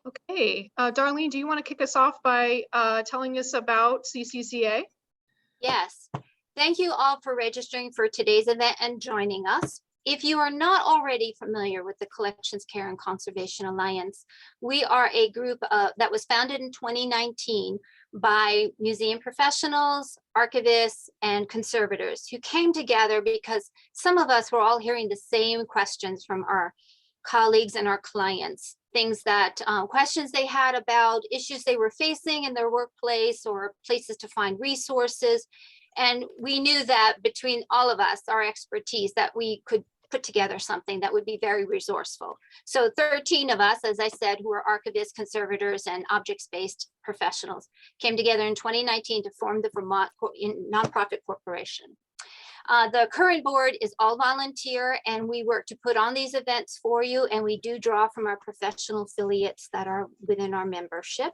Okay, Darlene, do you want to kick us off by telling us about CCCA? Yes. Thank you all for registering for today's event and joining us. If you are not already familiar with the Collections Care and Conservation Alliance, we are a group that was founded in 2019 by museum professionals, archivists, and conservators who came together because some of us were all hearing the same questions from our colleagues and our clients. Things that questions they had about issues they were facing in their workplace or places to find resources. And we knew that between all of us, our expertise, that we could put together something that would be very resourceful. So 13 of us, as I said, who are archivists, conservators, and objects-based professionals, came together in 2019 to form the Vermont Nonprofit Corporation. The current board is all volunteer, and we work to put on these events for you, and we do draw from our professional affiliates that are within our membership.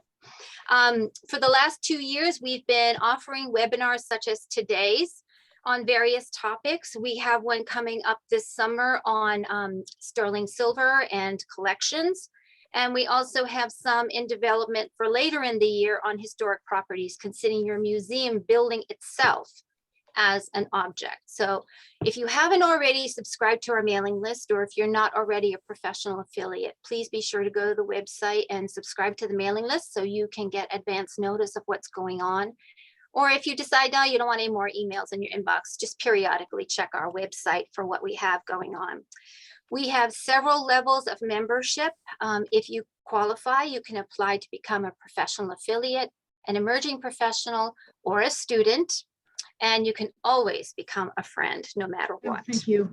For the last 2 years, we've been offering webinars such as today's on various topics. We have one coming up this summer on sterling silver and collections. And we also have some in development for later in the year on historic properties, considering your museum building itself as an object. So if you haven't already subscribed to our mailing list, or if you're not already a professional affiliate, please be sure to go to the website and subscribe to the mailing list so you can get advance notice of what's going on. Or if you decide now you don't want any more emails in your inbox, just periodically check our website for what we have going on. We have several levels of membership. If you qualify, you can apply to become a professional affiliate, an emerging professional, or a student. And you can always become a friend, no matter what. Thank you.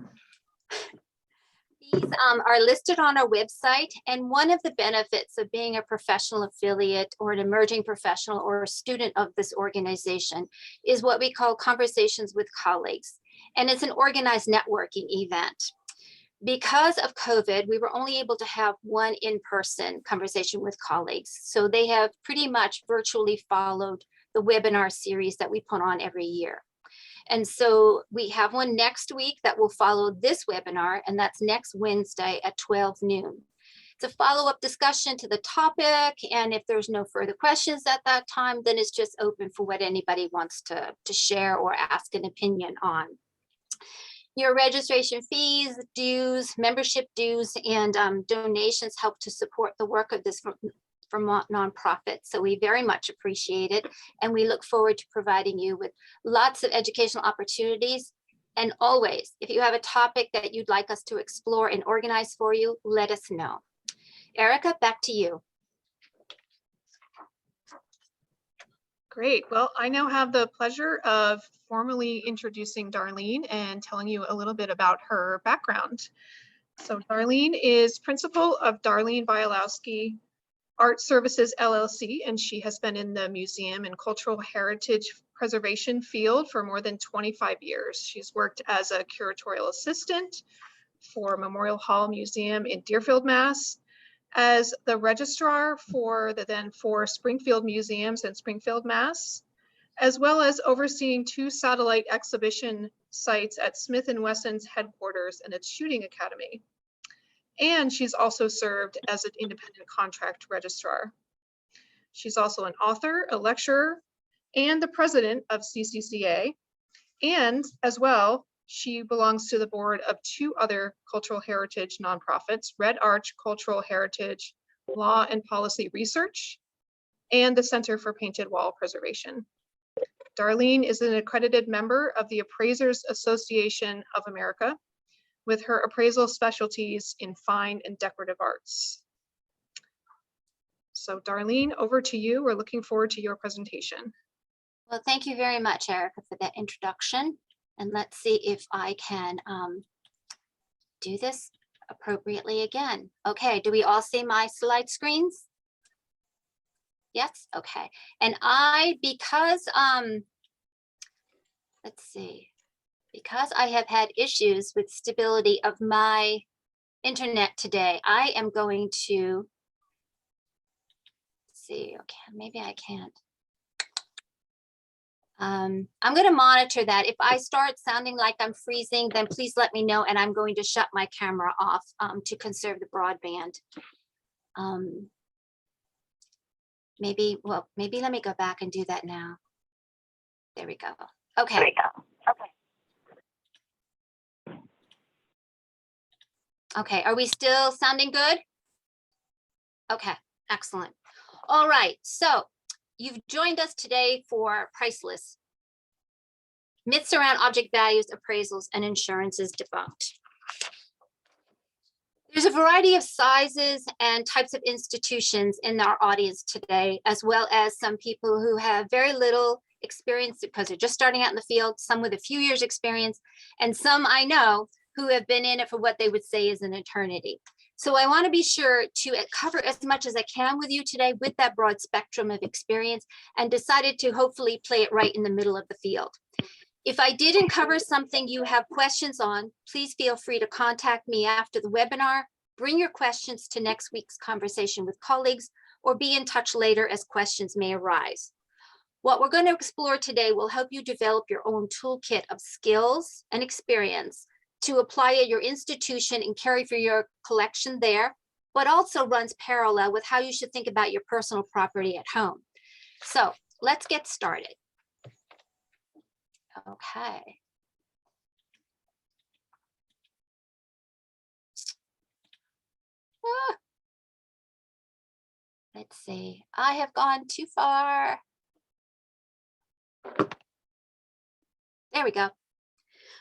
These are listed on our website. And one of the benefits of being a professional affiliate or an emerging professional or a student of this organization is what we call conversations with colleagues. And it's an organized networking event. Because of COVID, we were only able to have one in-person conversation with colleagues. So they have pretty much virtually followed the webinar series that we put on every year. And so we have one next week that will follow this webinar, and that's next Wednesday at 12 noon. It's a follow-up discussion to the topic, and if there's no further questions at that time, then it's just open for what anybody wants to share or ask an opinion on. Your registration fees, dues, membership dues, and donations help to support the work of this Vermont nonprofit. So we very much appreciate it. And we look forward to providing you with lots of educational opportunities. And always, if you have a topic that you'd like us to explore and organize for you, let us know. Erica, back to you. Great. Well, I now have the pleasure of formally introducing Darlene and telling you a little bit about her background. So Darlene is principal of Darlene Bialowski Art Services LLC, and she has been in the museum and cultural heritage preservation field for more than 25 years. She's worked as a curatorial assistant for Memorial Hall Museum in Deerfield, Mass., as the registrar for the then 4 Springfield museums in Springfield, Mass., as well as overseeing 2 satellite exhibition sites at Smith & Wesson's headquarters and its shooting academy. And she's also served as an independent contract registrar. She's also an author, a lecturer, and the president of CCCA. And as well, she belongs to the board of 2 other cultural heritage nonprofits, Red Arch Cultural Heritage Law and Policy Research, and the Center for Painted Wall Preservation. Darlene is an accredited member of the Appraisers Association of America, with her appraisal specialties in fine and decorative arts. So Darlene, over to you. We're looking forward to your presentation. Well, thank you very much, Erica, for that introduction. And let's see if I can do this appropriately again. Okay, do we all see my slide screens? Yes, okay. And because I have had issues with stability of my internet today, I am going to see, okay, maybe I can't. I'm going to monitor that. If I start sounding like I'm freezing, then please let me know, and I'm going to shut my camera off to conserve the broadband. maybe let me go back and do that now. There we go. Okay. There we go. Okay. Okay, are we still sounding good? Okay, excellent. All right, so you've joined us today for Priceless. Myths around object values, appraisals, and insurances debunked. There's a variety of sizes and types of institutions in our audience today, as well as some people who have very little experience because they're just starting out in the field, some with a few years experience, and some I know who have been in it for what they would say is an eternity. So I want to be sure to cover as much as I can with you today with that broad spectrum of experience, and decided to hopefully play it right in the middle of the field. If I didn't cover something you have questions on, please feel free to contact me after the webinar. Bring your questions to next week's conversation with colleagues, or be in touch later as questions may arise. What we're going to explore today will help you develop your own toolkit of skills and experience to apply at your institution and carry for your collection there, but also runs parallel with how you should think about your personal property at home. So let's get started. Okay. Let's see, I have gone too far. There we go.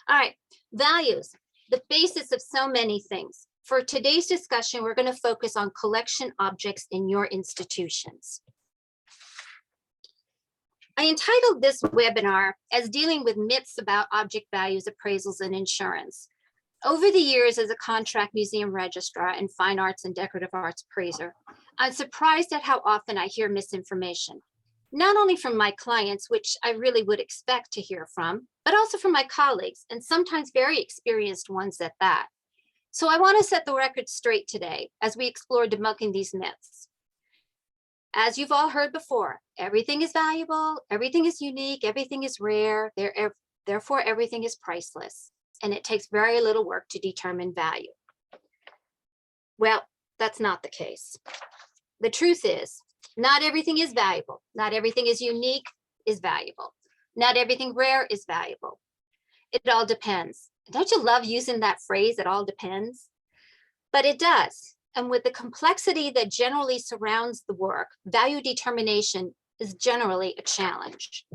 All right, values, the basis of so many things. For today's discussion, we're going to focus on collection objects in your institutions. I entitled this webinar as dealing with myths about object values, appraisals, and insurance. Over the years as a contract museum registrar and fine arts and decorative arts appraiser, I'm surprised at how often I hear misinformation, not only from my clients, which I really would expect to hear from, but also from my colleagues, and sometimes very experienced ones at that. So I want to set the record straight today as we explore debunking these myths. As you've all heard before, everything is valuable, everything is unique, everything is rare, therefore everything is priceless, and it takes very little work to determine value. Well, that's not the case. The truth is, not everything is valuable. Not everything is unique is valuable. Not everything rare is valuable. It all depends. Don't you love using that phrase, it all depends? But it does. And with the complexity that generally surrounds the work, value determination is generally a challenge.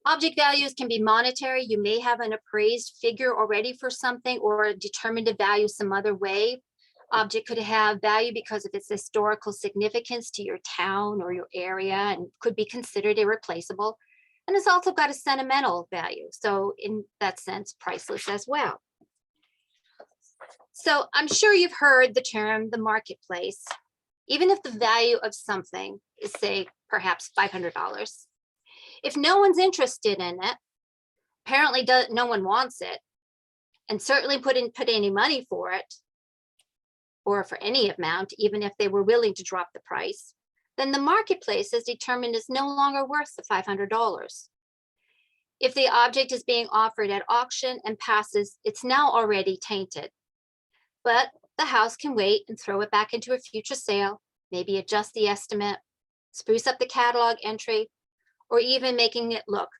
Object values can be monetary. You may have an appraised figure already for something or determined to value some other way. Object could have value because of its historical significance to your town or your area and could be considered irreplaceable. And it's also got a sentimental value. So in that sense, priceless as well. So I'm sure you've heard the term the marketplace. Even if the value of something is, say, perhaps $500, if no one's interested in it, apparently no one wants it, and certainly put any money for it, or for any amount, even if they were willing to drop the price, then the marketplace is determined as no longer worth the $500. If the object is being offered at auction and passes, it's now already tainted. But the house can wait and throw it back into a future sale, maybe adjust the estimate, spruce up the catalog entry, or even making it look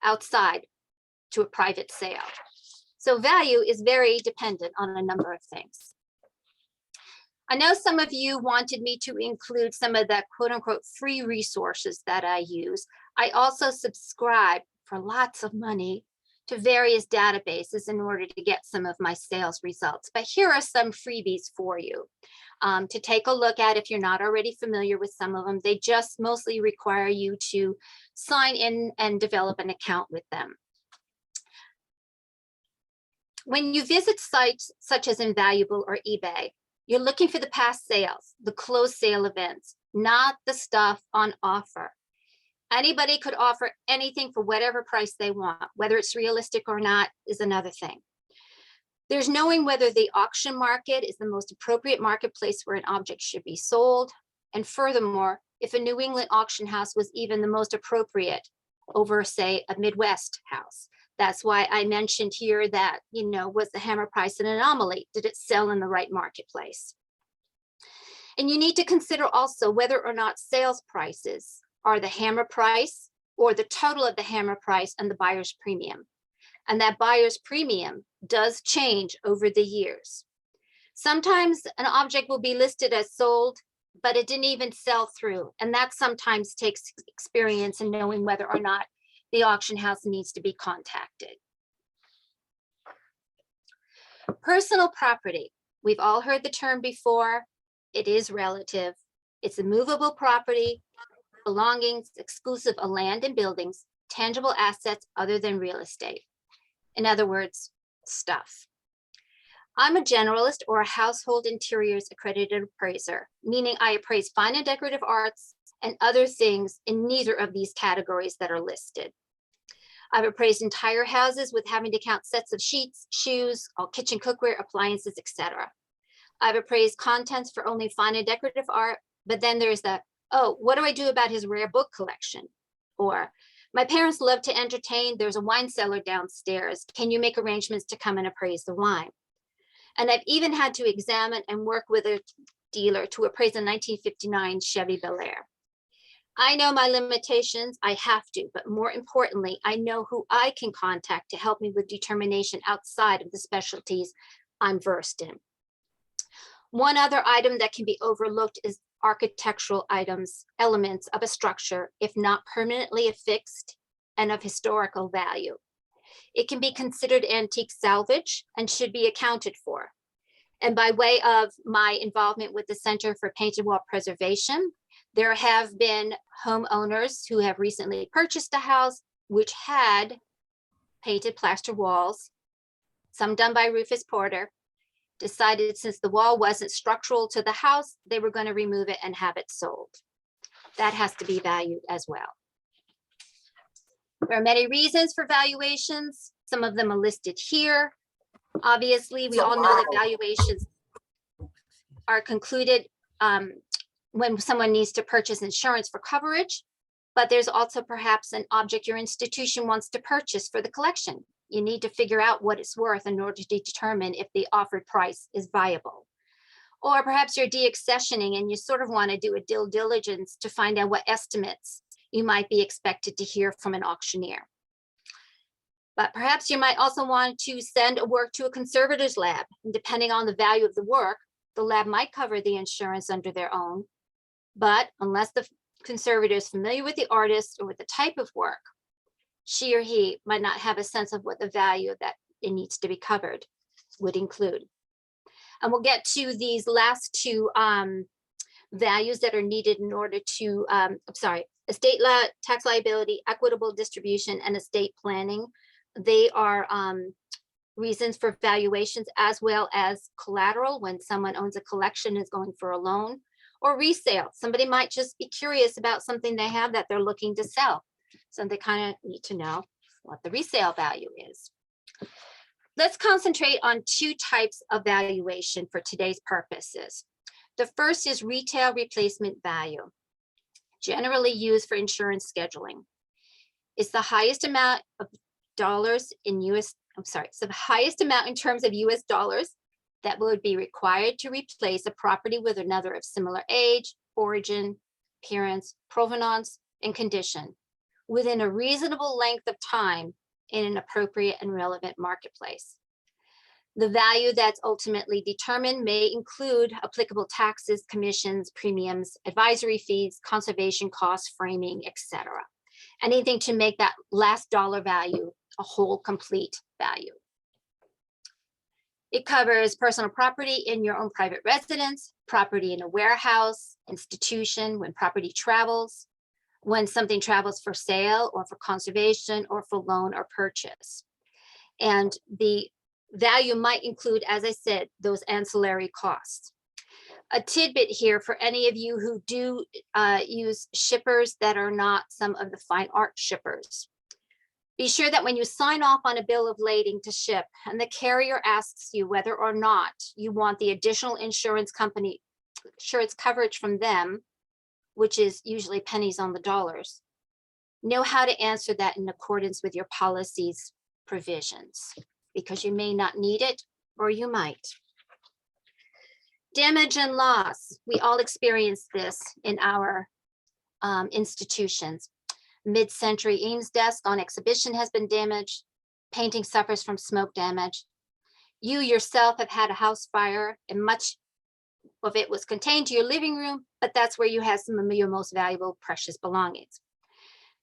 outside to a private sale. So value is very dependent on a number of things. I know some of you wanted me to include some of the quote unquote free resources that I use. I also subscribe for lots of money to various databases in order to get some of my sales results. But here are some freebies for you to take a look at if you're not already familiar with some of them. They just mostly require you to sign in and develop an account with them. When you visit sites such as Invaluable or eBay, you're looking for the past sales, the closed sale events, not the stuff on offer. Anybody could offer anything for whatever price they want. Whether it's realistic or not is another thing. There's knowing whether the auction market is the most appropriate marketplace where an object should be sold. And furthermore, if a New England auction house was even the most appropriate over, say, a Midwest house. That's why I mentioned here that, was the hammer price an anomaly? Did it sell in the right marketplace? And you need to consider also whether or not sales prices are the hammer price or the total of the hammer price and the buyer's premium. And that buyer's premium does change over the years. Sometimes an object will be listed as sold, but it didn't even sell through. And that sometimes takes experience in knowing whether or not the auction house needs to be contacted. Personal property. We've all heard the term before. It is relative. It's a movable property, belongings exclusive of land and buildings, tangible assets other than real estate. In other words, stuff. I'm a generalist or a household interiors accredited appraiser, meaning I appraise fine and decorative arts and other things in neither of these categories that are listed. I've appraised entire houses with having to count sets of sheets, shoes, all kitchen cookware, appliances, etc. I've appraised contents for only fine and decorative art, but then there's the, oh, what do I do about his rare book collection? Or, my parents love to entertain, there's a wine cellar downstairs. Can you make arrangements to come and appraise the wine? And I've even had to examine and work with a dealer to appraise a 1959 Chevy Bel Air. I know my limitations, I have to, but more importantly, I know who I can contact to help me with determination outside of the specialties I'm versed in. One other item that can be overlooked is architectural items, elements of a structure, if not permanently affixed and of historical value. It can be considered antique salvage and should be accounted for. And by way of my involvement with the Center for Painted Wall Preservation, there have been homeowners who have recently purchased a house which had painted plaster walls, some done by Rufus Porter, decided since the wall wasn't structural to the house, they were going to remove it and have it sold. That has to be valued as well. There are many reasons for valuations. Some of them are listed here. Obviously, we all know that valuations are concluded when someone needs to purchase insurance for coverage, but there's also perhaps an object your institution wants to purchase for the collection. You need to figure out what it's worth in order to determine if the offered price is viable. Or perhaps you're deaccessioning and you sort of want to do a due diligence to find out what estimates you might be expected to hear from an auctioneer. But perhaps you might also want to send a work to a conservator's lab. And depending on the value of the work, the lab might cover the insurance under their own. But unless the conservator is familiar with the artist or with the type of work, she or he might not have a sense of what the value that it needs to be covered would include. And we'll get to these last two values that are needed in order to, estate tax liability, equitable distribution, and estate planning. They are reasons for valuations, as well as collateral when someone owns a collection is going for a loan, or resale. Somebody might just be curious about something they have that they're looking to sell. So they kind of need to know what the resale value is. Let's concentrate on two types of valuation for today's purposes. The first is retail replacement value, generally used for insurance scheduling. It's the highest amount of dollars in it's the highest amount in terms of US dollars that would be required to replace a property with another of similar age, origin, appearance, provenance, and condition within a reasonable length of time in an appropriate and relevant marketplace. The value that's ultimately determined may include applicable taxes, commissions, premiums, advisory fees, conservation costs, framing, etc. Anything to make that last dollar value a whole complete value. It covers personal property in your own private residence, property in a warehouse, institution, when property travels, when something travels for sale or for conservation or for loan or purchase. And the value might include, as I said, those ancillary costs. A tidbit here for any of you who do use shippers that are not some of the fine art shippers. Be sure that when you sign off on a bill of lading to ship and the carrier asks you whether or not you want the additional insurance coverage from them, which is usually pennies on the dollars, know how to answer that in accordance with your policy's provisions, because you may not need it or you might. Damage and loss. We all experience this in our institutions. Mid-century Eames desk on exhibition has been damaged. Painting suffers from smoke damage. You yourself have had a house fire and much of it was contained to your living room, but that's where you have some of your most valuable, precious belongings.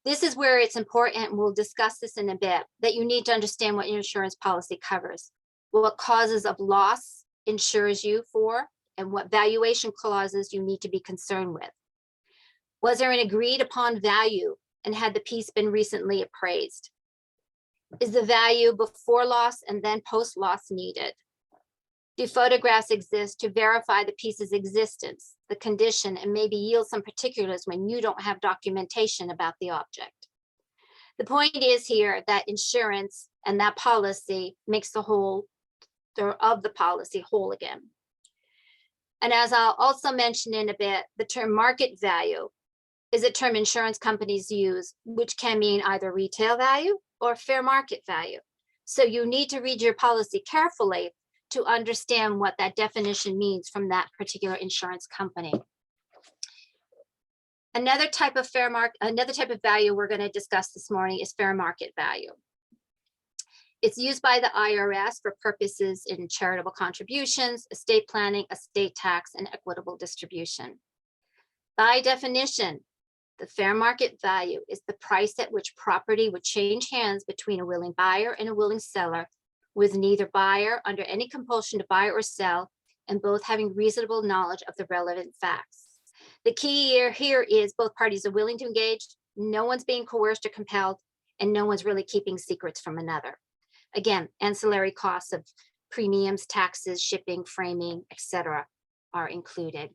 This is where it's important, and we'll discuss this in a bit, that you need to understand what your insurance policy covers, what causes of loss insures you for, and what valuation clauses you need to be concerned with. Was there an agreed upon value, and had the piece been recently appraised? Is the value before loss and then post loss needed? Do photographs exist to verify the piece's existence, the condition, and maybe yield some particulars when you don't have documentation about the object? The point is here that insurance and that policy makes the whole of the policy whole again. And as I'll also mention in a bit, the term market value is a term insurance companies use, which can mean either retail value or fair market value. So you need to read your policy carefully to understand what that definition means from that particular insurance company. Another type of value we're going to discuss this morning is fair market value. It's used by the IRS for purposes in charitable contributions, estate planning, estate tax, and equitable distribution. By definition, the fair market value is the price at which property would change hands between a willing buyer and a willing seller, with neither buyer under any compulsion to buy or sell, and both having reasonable knowledge of the relevant facts. The key here is both parties are willing to engage, no one's being coerced or compelled, and no one's really keeping secrets from another. Again, ancillary costs of premiums, taxes, shipping, framing, etc. are included.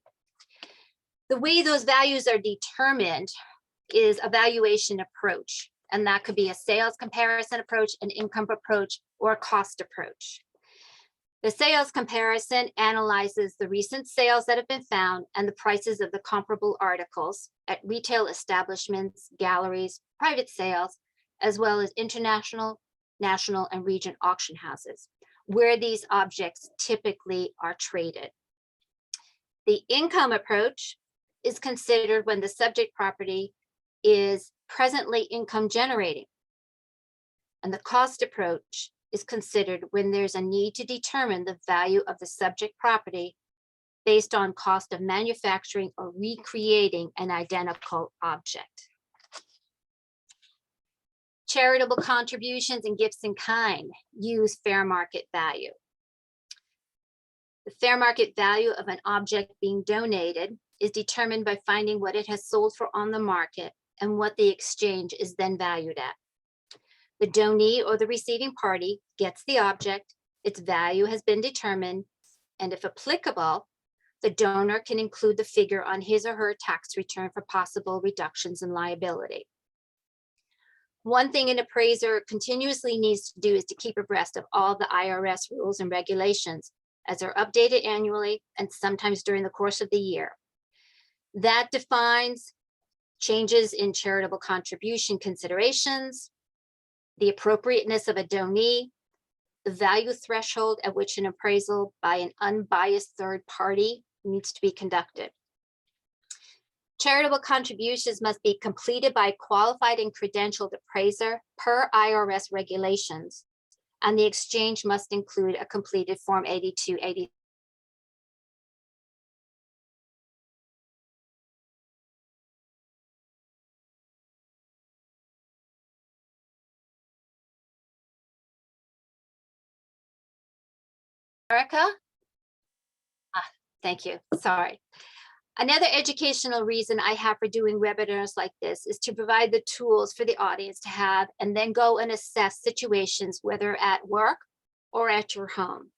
The way those values are determined is a valuation approach, and that could be a sales comparison approach, an income approach, or a cost approach. The sales comparison analyzes the recent sales that have been found and the prices of the comparable articles at retail establishments, galleries, private sales, as well as international, national, and region auction houses, where these objects typically are traded. The income approach is considered when the subject property is presently income generating. And the cost approach is considered when there's a need to determine the value of the subject property based on cost of manufacturing or recreating an identical object. Charitable contributions and gifts in kind use fair market value. The fair market value of an object being donated is determined by finding what it has sold for on the market and what the exchange is then valued at. The donee or the receiving party gets the object, its value has been determined, and if applicable, the donor can include the figure on his or her tax return for possible reductions in liability. One thing an appraiser continuously needs to do is to keep abreast of all the IRS rules and regulations as they're updated annually and sometimes during the course of the year. That defines changes in charitable contribution considerations, the appropriateness of a donee, the value threshold at which an appraisal by an unbiased third party needs to be conducted. Charitable contributions must be completed by a qualified and credentialed appraiser per IRS regulations, and the exchange must include a completed Form 8280. Erica? Thank you, sorry. Another educational reason I have for doing webinars like this is to provide the tools for the audience to have and then go and assess situations, whether at work or at your home.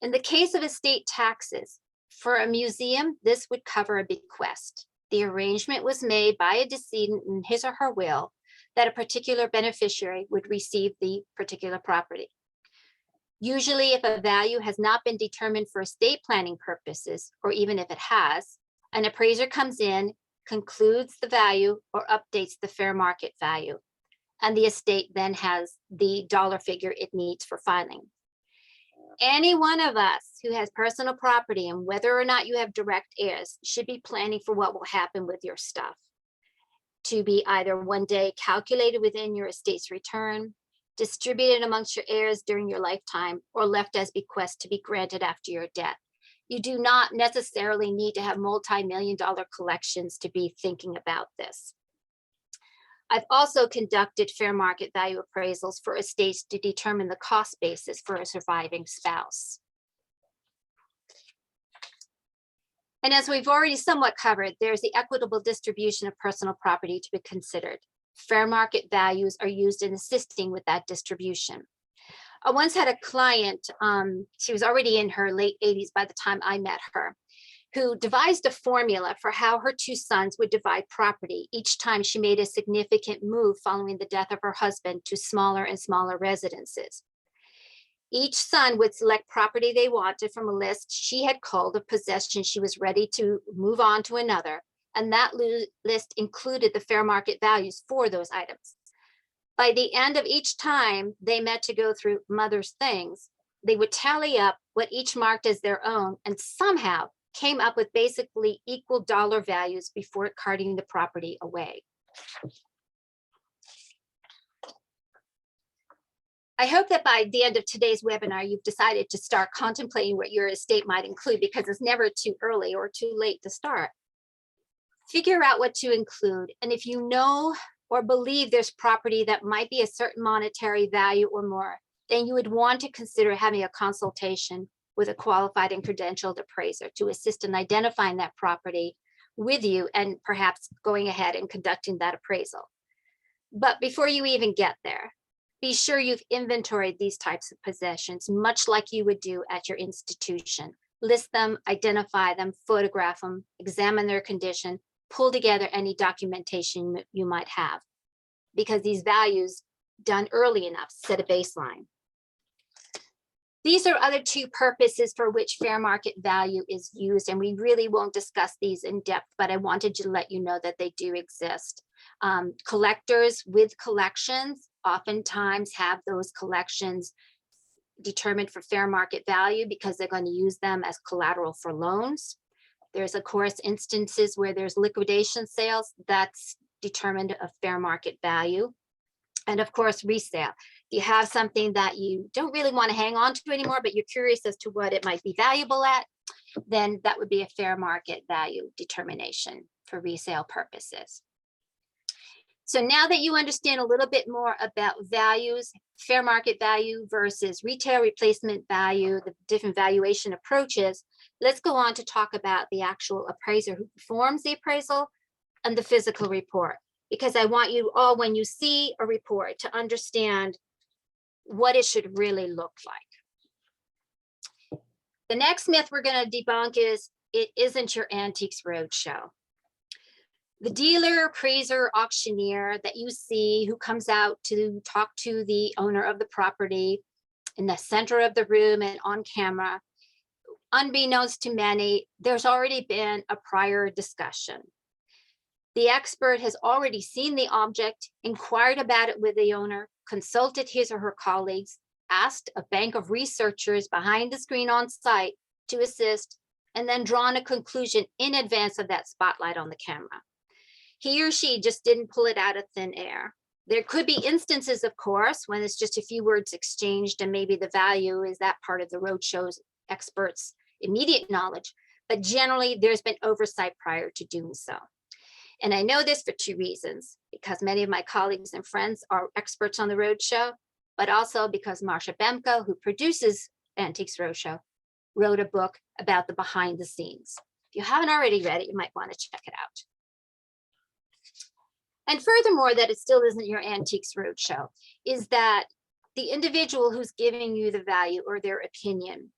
In the case of estate taxes, for a museum, this would cover a bequest. The arrangement was made by a decedent in his or her will that a particular beneficiary would receive the particular property. Usually, if a value has not been determined for estate planning purposes, or even if it has, an appraiser comes in, concludes the value, or updates the fair market value, and the estate then has the dollar figure it needs for filing. Any one of us who has personal property, and whether or not you have direct heirs, should be planning for what will happen with your stuff, to be either one day calculated within your estate's return, distributed amongst your heirs during your lifetime, or left as bequest to be granted after your death. You do not necessarily need to have multi-million-dollar collections to be thinking about this. I've also conducted fair market value appraisals for estates to determine the cost basis for a surviving spouse. And as we've already somewhat covered, there's the equitable distribution of personal property to be considered. Fair market values are used in assisting with that distribution. I once had a client, she was already in her late 80s by the time I met her, who devised a formula for how her two sons would divide property each time she made a significant move following the death of her husband to smaller and smaller residences. Each son would select property they wanted from a list she had culled of possessions she was ready to move on to another, and that list included the fair market values for those items. By the end of each time they met to go through mother's things, they would tally up what each marked as their own and somehow came up with basically equal dollar values before carting the property away. I hope that by the end of today's webinar, you've decided to start contemplating what your estate might include, because it's never too early or too late to start. Figure out what to include. And if you know or believe there's property that might be a certain monetary value or more, then you would want to consider having a consultation with a qualified and credentialed appraiser to assist in identifying that property with you and perhaps going ahead and conducting that appraisal. But before you even get there, be sure you've inventoried these types of possessions, much like you would do at your institution. List them, identify them, photograph them, examine their condition, pull together any documentation you might have, because these values done early enough set a baseline. These are other two purposes for which fair market value is used, and we really won't discuss these in depth, but I wanted to let you know that they do exist. Collectors with collections oftentimes have those collections determined for fair market value because they're going to use them as collateral for loans. There's, of course, instances where there's liquidation sales that's determined a fair market value. And of course, resale. If you have something that you don't really want to hang on to anymore, but you're curious as to what it might be valuable at, then that would be a fair market value determination for resale purposes. So now that you understand a little bit more about values, fair market value versus retail replacement value, the different valuation approaches, let's go on to talk about the actual appraiser who performs the appraisal and the physical report. Because I want you all, when you see a report, to understand what it should really look like. The next myth we're going to debunk is it isn't your Antiques Roadshow. The dealer, appraiser, auctioneer that you see who comes out to talk to the owner of the property in the center of the room and on camera, unbeknownst to many, there's already been a prior discussion. The expert has already seen the object, inquired about it with the owner, consulted his or her colleagues, asked a bank of researchers behind the screen on site to assist, and then drawn a conclusion in advance of that spotlight on the camera. He or she just didn't pull it out of thin air. There could be instances, of course, when it's just a few words exchanged and maybe the value is that part of the roadshow's experts' immediate knowledge, but generally there's been oversight prior to doing so. And I know this for two reasons, because many of my colleagues and friends are experts on the roadshow, but also because Marsha Bemko, who produces Antiques Roadshow, wrote a book about the behind the scenes. If you haven't already read it, you might want to check it out. And furthermore, that it still isn't your Antiques Roadshow is that the individual who's giving you the value or their opinion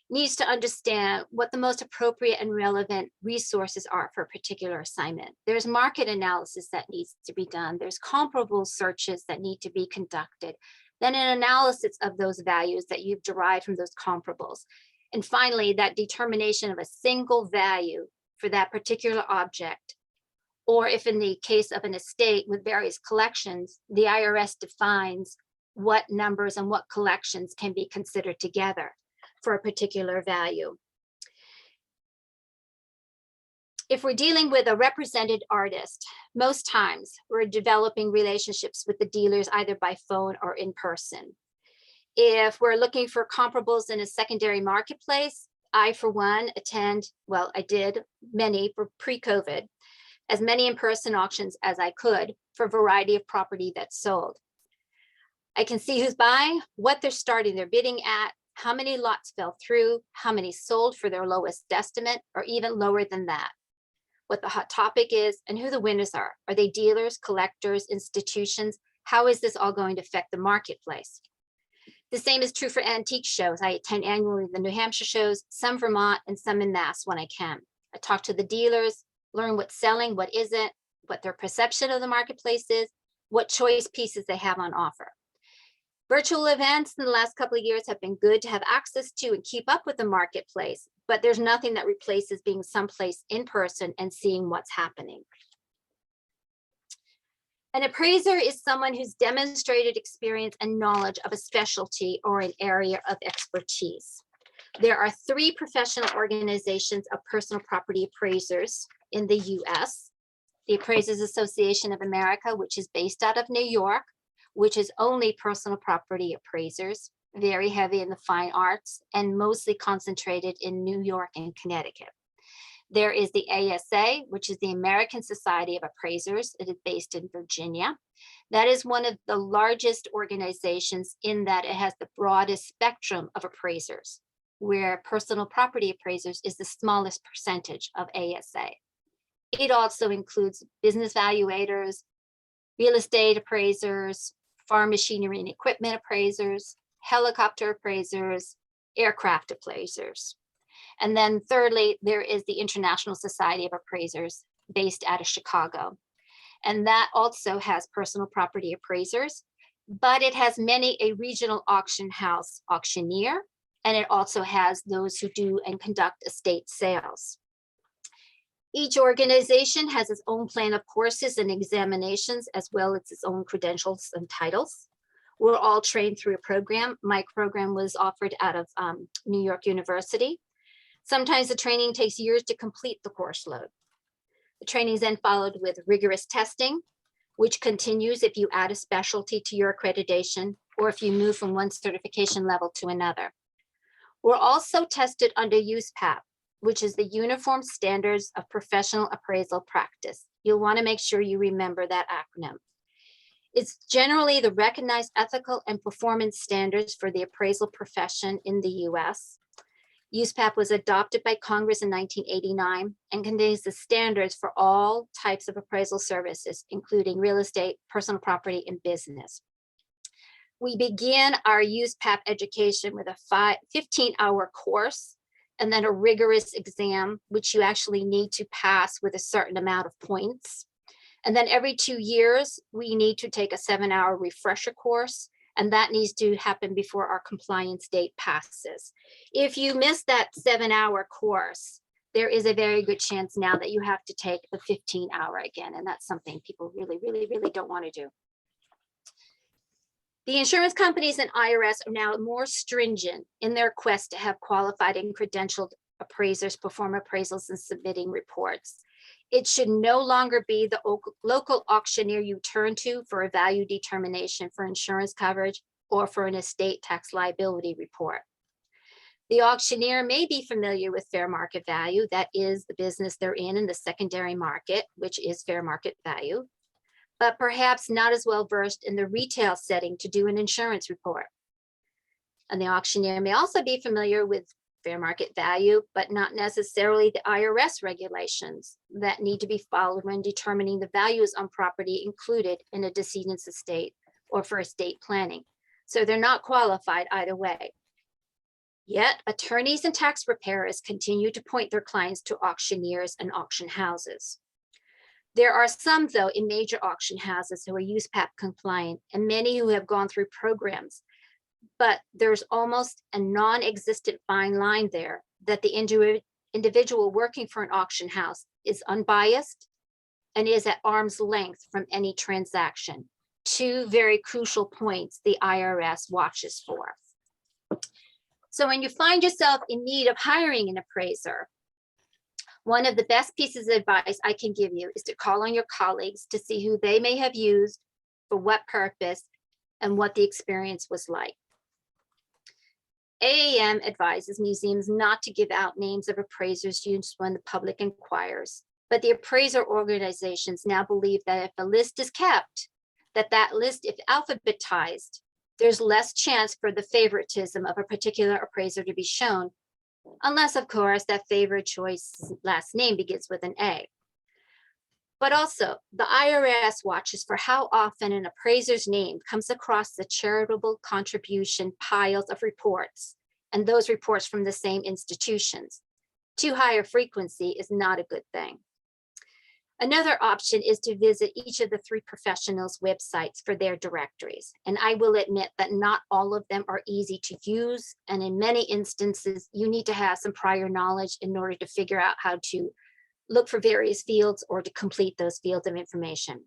needs to understand what the most appropriate and relevant resources are for a particular assignment. There's market analysis that needs to be done. There's comparable searches that need to be conducted. Then an analysis of those values that you've derived from those comparables. And finally, that determination of a single value for that particular object. Or if in the case of an estate with various collections, the IRS defines what numbers and what collections can be considered together for a particular value. If we're dealing with a represented artist, most times we're developing relationships with the dealers either by phone or in person. If we're looking for comparables in a secondary marketplace, I, for one, I did many for pre-COVID, as many in-person auctions as I could for a variety of property that's sold. I can see who's buying, what they're starting their bidding at, how many lots fell through, how many sold for their lowest estimate, or even lower than that, what the hot topic is, and who the winners are. Are they dealers, collectors, institutions? How is this all going to affect the marketplace? The same is true for antique shows. I attend annually the New Hampshire shows, some Vermont, and some in Mass when I can. I talk to the dealers, learn what's selling, what isn't, what their perception of the marketplace is, what choice pieces they have on offer. Virtual events in the last couple of years have been good to have access to and keep up with the marketplace, but there's nothing that replaces being someplace in person and seeing what's happening. An appraiser is someone who's demonstrated experience and knowledge of a specialty or an area of expertise. There are 3 professional organizations of personal property appraisers in the US. The Appraisers Association of America, which is based out of New York, which is only personal property appraisers, very heavy in the fine arts, and mostly concentrated in New York and Connecticut. There is the ASA, which is the American Society of Appraisers. It is based in Virginia. That is one of the largest organizations in that it has the broadest spectrum of appraisers, where personal property appraisers is the smallest percentage of ASA. It also includes business valuators, real estate appraisers, farm machinery and equipment appraisers, helicopter appraisers, aircraft appraisers. And then thirdly, there is the International Society of Appraisers based out of Chicago. And that also has personal property appraisers, but it has many a regional auction house auctioneer, and it also has those who do and conduct estate sales. Each organization has its own plan of courses and examinations, as well as its own credentials and titles. We're all trained through a program. My program was offered out of New York University. Sometimes the training takes years to complete the course load. The training is then followed with rigorous testing, which continues if you add a specialty to your accreditation or if you move from one certification level to another. We're also tested under USPAP, which is the Uniform Standards of Professional Appraisal Practice. You'll want to make sure you remember that acronym. It's generally the recognized ethical and performance standards for the appraisal profession in the US. USPAP was adopted by Congress in 1989 and contains the standards for all types of appraisal services, including real estate, personal property, and business. We begin our USPAP education with a 15-hour course and then a rigorous exam, which you actually need to pass with a certain amount of points. And then every 2 years, we need to take a 7-hour refresher course, and that needs to happen before our compliance date passes. If you miss that 7-hour course, there is a very good chance now that you have to take the 15-hour again, and that's something people really, really, really don't want to do. The insurance companies and IRS are now more stringent in their quest to have qualified and credentialed appraisers perform appraisals and submitting reports. It should no longer be the local auctioneer you turn to for a value determination for insurance coverage or for an estate tax liability report. The auctioneer may be familiar with fair market value. That is the business they're in the secondary market, which is fair market value, but perhaps not as well versed in the retail setting to do an insurance report. And the auctioneer may also be familiar with fair market value, but not necessarily the IRS regulations that need to be followed when determining the values on property included in a decedent's estate or for estate planning. So they're not qualified either way. Yet attorneys and tax preparers continue to point their clients to auctioneers and auction houses. There are some, though, in major auction houses who are USPAP compliant and many who have gone through programs, but there's almost a non-existent fine line there that the individual working for an auction house is unbiased and is at arm's length from any transaction. two very crucial points the IRS watches for. So when you find yourself in need of hiring an appraiser, one of the best pieces of advice I can give you is to call on your colleagues to see who they may have used, for what purpose, and what the experience was like. AAM advises museums not to give out names of appraisers used when the public inquires, but the appraiser organizations now believe that if a list is kept, that list, if alphabetized, there's less chance for the favoritism of a particular appraiser to be shown, unless, of course, that favorite choice last name begins with an A. But also, the IRS watches for how often an appraiser's name comes across the charitable contribution piles of reports, and those reports from the same institutions. Too high a frequency is not a good thing. Another option is to visit each of the three professionals' websites for their directories. And I will admit that not all of them are easy to use. And in many instances, you need to have some prior knowledge in order to figure out how to look for various fields or to complete those fields of information.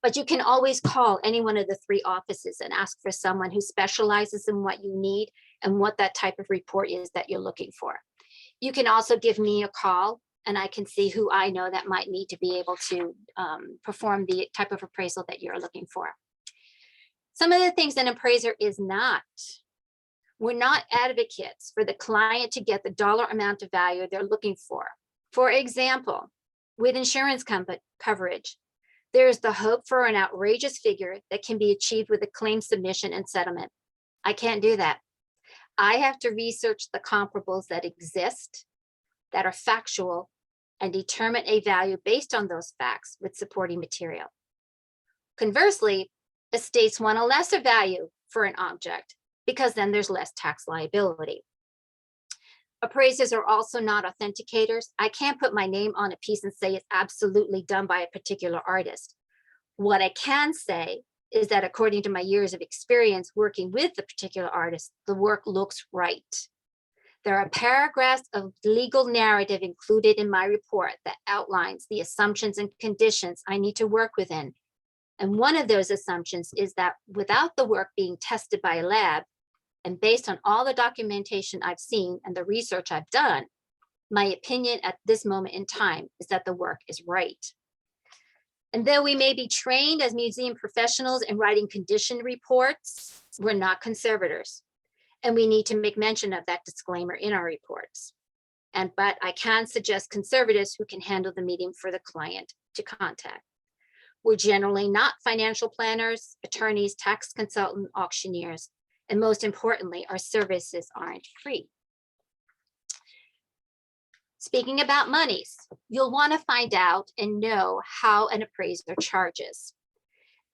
But you can always call any one of the three offices and ask for someone who specializes in what you need and what that type of report is that you're looking for. You can also give me a call and I can see who I know that might need to be able to perform the type of appraisal that you're looking for. Some of the things an appraiser is not. We're not advocates for the client to get the dollar amount of value they're looking for. For example, with insurance coverage, there's the hope for an outrageous figure that can be achieved with a claim submission and settlement. I can't do that. I have to research the comparables that exist, that are factual, and determine a value based on those facts with supporting material. Conversely, estates want a lesser value for an object because then there's less tax liability. Appraisers are also not authenticators. I can't put my name on a piece and say it's absolutely done by a particular artist. What I can say is that according to my years of experience working with the particular artist, the work looks right. There are paragraphs of legal narrative included in my report that outlines the assumptions and conditions I need to work within. And one of those assumptions is that without the work being tested by a lab, and based on all the documentation I've seen and the research I've done, my opinion at this moment in time is that the work is right. And though we may be trained as museum professionals in writing condition reports, we're not conservators. And we need to make mention of that disclaimer in our reports. But I can suggest conservatives who can handle the meeting for the client to contact. We're generally not financial planners, attorneys, tax consultant, auctioneers, and most importantly, our services aren't free. Speaking about monies, you'll want to find out and know how an appraiser charges.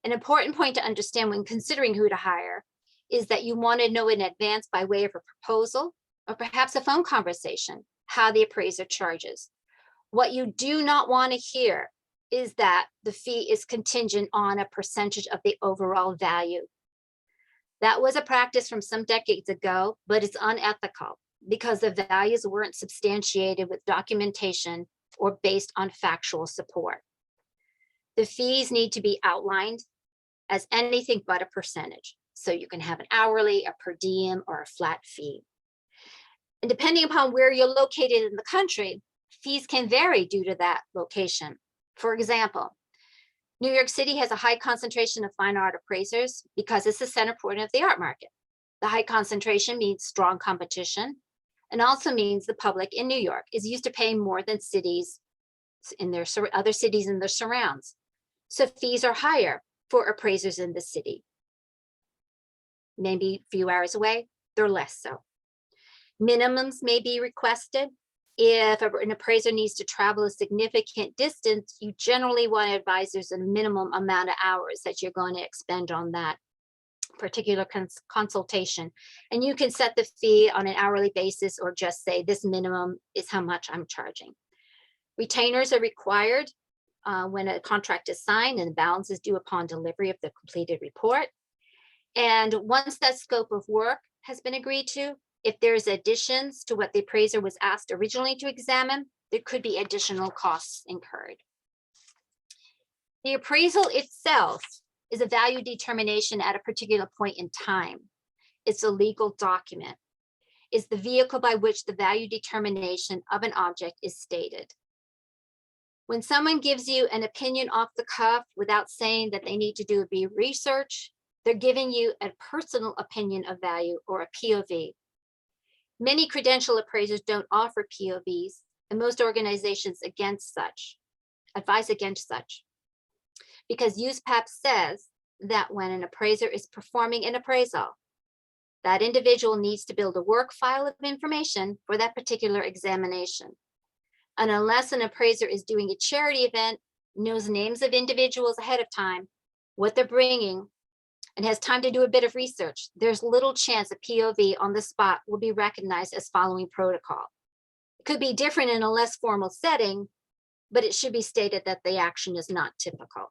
An important point to understand when considering who to hire is that you want to know in advance by way of a proposal or perhaps a phone conversation how the appraiser charges. What you do not want to hear is that the fee is contingent on a percentage of the overall value. That was a practice from some decades ago, but it's unethical because the values weren't substantiated with documentation or based on factual support. The fees need to be outlined as anything but a percentage. So you can have an hourly, a per diem, or a flat fee. And depending upon where you're located in the country, fees can vary due to that location. For example, New York City has a high concentration of fine art appraisers because it's the center point of the art market. The high concentration means strong competition and also means the public in New York is used to paying more than cities in their other cities in the surrounds. So fees are higher for appraisers in the city. Maybe a few hours away, they're less so. Minimums may be requested. If an appraiser needs to travel a significant distance, you generally want to advise there's a minimum amount of hours that you're going to expend on that particular consultation. And you can set the fee on an hourly basis or just say this minimum is how much I'm charging. Retainers are required when a contract is signed and the balance is due upon delivery of the completed report. And once that scope of work has been agreed to, if there's additions to what the appraiser was asked originally to examine, there could be additional costs incurred. The appraisal itself is a value determination at a particular point in time. It's a legal document. It's the vehicle by which the value determination of an object is stated. When someone gives you an opinion off the cuff without saying that they need to do a research, they're giving you a personal opinion of value, or a POV. Many credential appraisers don't offer POVs, and most organizations advise against such. Because USPAP says that when an appraiser is performing an appraisal, that individual needs to build a work file of information for that particular examination. And unless an appraiser is doing a charity event, knows names of individuals ahead of time, what they're bringing, and has time to do a bit of research, there's little chance a POV on the spot will be recognized as following protocol. It could be different in a less formal setting, but it should be stated that the action is not typical.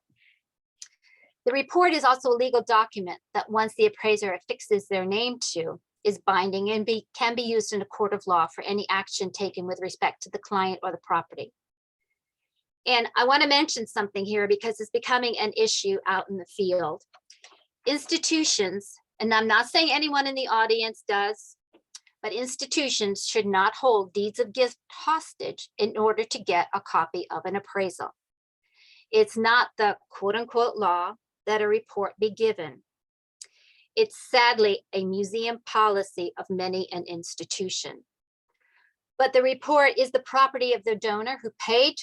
The report is also a legal document that once the appraiser affixes their name to, is binding and can be used in a court of law for any action taken with respect to the client or the property. And I want to mention something here because it's becoming an issue out in the field. Institutions, and I'm not saying anyone in the audience does, but institutions should not hold deeds of gift hostage in order to get a copy of an appraisal. It's not the quote unquote law that a report be given. It's sadly a museum policy of many an institution. But the report is the property of the donor who paid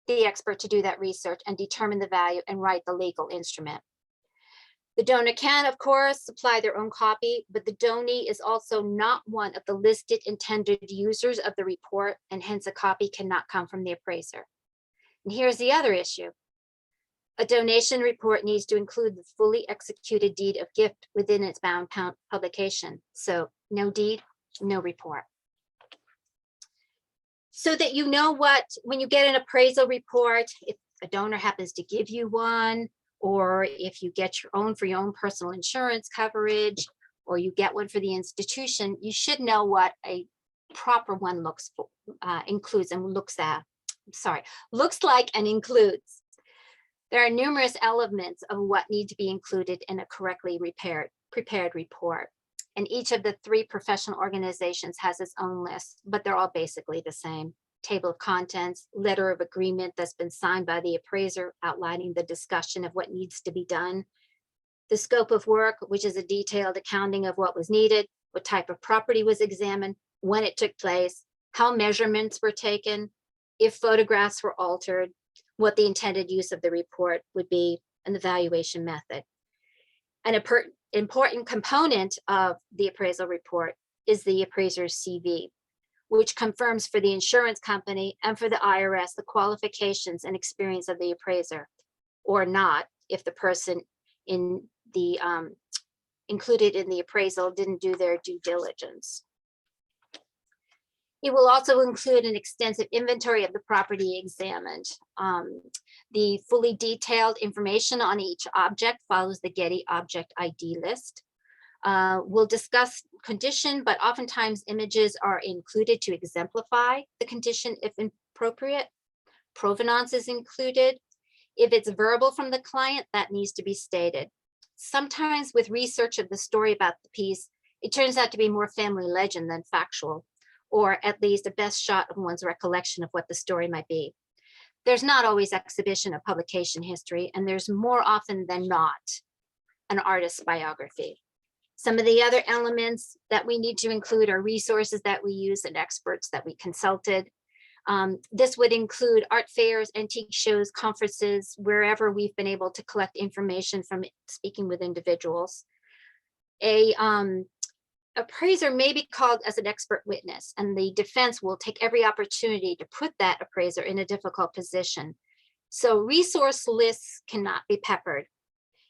the expert to do that research and determine the value and write the legal instrument. The donor can, of course, supply their own copy, but the donee is also not one of the listed intended users of the report, and hence a copy cannot come from the appraiser. And here's the other issue. A donation report needs to include the fully executed deed of gift within its bound publication. So no deed, no report. So that you know what, when you get an appraisal report, if a donor happens to give you one, or if you get your own for your own personal insurance coverage, or you get one for the institution, you should know what a proper one looks like and includes. There are numerous elements of what need to be included in a correctly prepared report. And each of the three professional organizations has its own list, but they're all basically the same. Table of contents, letter of agreement that's been signed by the appraiser outlining the discussion of what needs to be done. The scope of work, which is a detailed accounting of what was needed, what type of property was examined, when it took place, how measurements were taken, if photographs were altered, what the intended use of the report would be, and the valuation method. An important component of the appraisal report is the appraiser's CV, which confirms for the insurance company and for the IRS the qualifications and experience of the appraiser, or not, if the person in the included in the appraisal didn't do their due diligence. It will also include an extensive inventory of the property examined. The fully detailed information on each object follows the Getty Object ID list. We'll discuss condition, but oftentimes images are included to exemplify the condition if appropriate. Provenance is included. If it's verbal from the client, that needs to be stated. Sometimes with research of the story about the piece, it turns out to be more family legend than factual, or at least a best shot of one's recollection of what the story might be. There's not always exhibition of publication history, and there's more often than not an artist's biography. Some of the other elements that we need to include are resources that we use and experts that we consulted. This would include art fairs, antique shows, conferences, wherever we've been able to collect information from speaking with individuals. A appraiser may be called as an expert witness, and the defense will take every opportunity to put that appraiser in a difficult position. So resource lists cannot be peppered.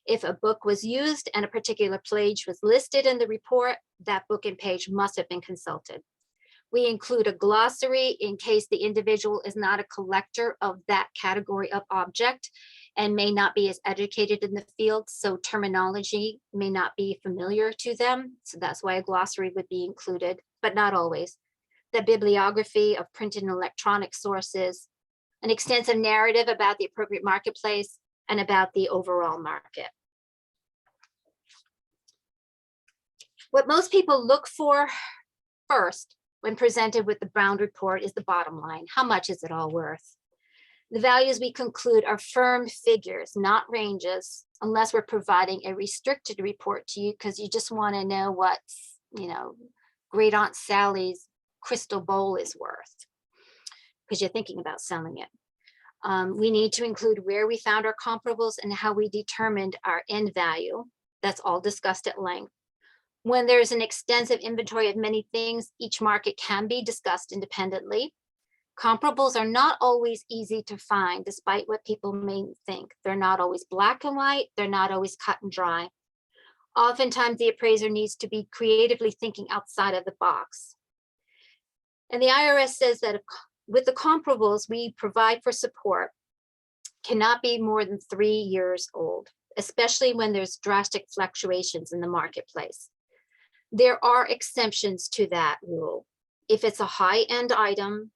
If a book was used and a particular page was listed in the report, that book and page must have been consulted. We include a glossary in case the individual is not a collector of that category of object and may not be as educated in the field, so terminology may not be familiar to them. So that's why a glossary would be included, but not always. The bibliography of printed and electronic sources, an extensive narrative about the appropriate marketplace and about the overall market. What most people look for first when presented with the Brown report is the bottom line. How much is it all worth? The values we conclude are firm figures, not ranges, unless we're providing a restricted report to you because you just want to know what, Great Aunt Sally's crystal bowl is worth because you're thinking about selling it. We need to include where we found our comparables and how we determined our end value. That's all discussed at length. When there's an extensive inventory of many things, each market can be discussed independently. Comparables are not always easy to find, despite what people may think. They're not always black and white. They're not always cut and dry. Oftentimes, the appraiser needs to be creatively thinking outside of the box. And the IRS says that with the comparables we provide for support cannot be more than 3 years old, especially when there's drastic fluctuations in the marketplace. There are exceptions to that rule. If it's a high-end item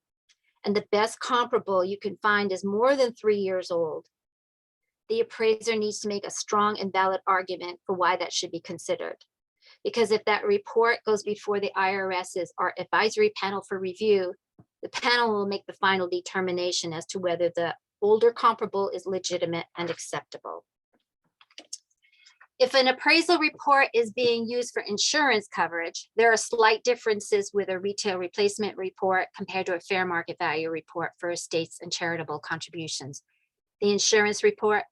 and the best comparable you can find is more than 3 years old, the appraiser needs to make a strong and valid argument for why that should be considered. Because if that report goes before the IRS's or advisory panel for review, the panel will make the final determination as to whether the older comparable is legitimate and acceptable. If an appraisal report is being used for insurance coverage, there are slight differences with a retail replacement report compared to a fair market value report for estates and charitable contributions. The insurance report,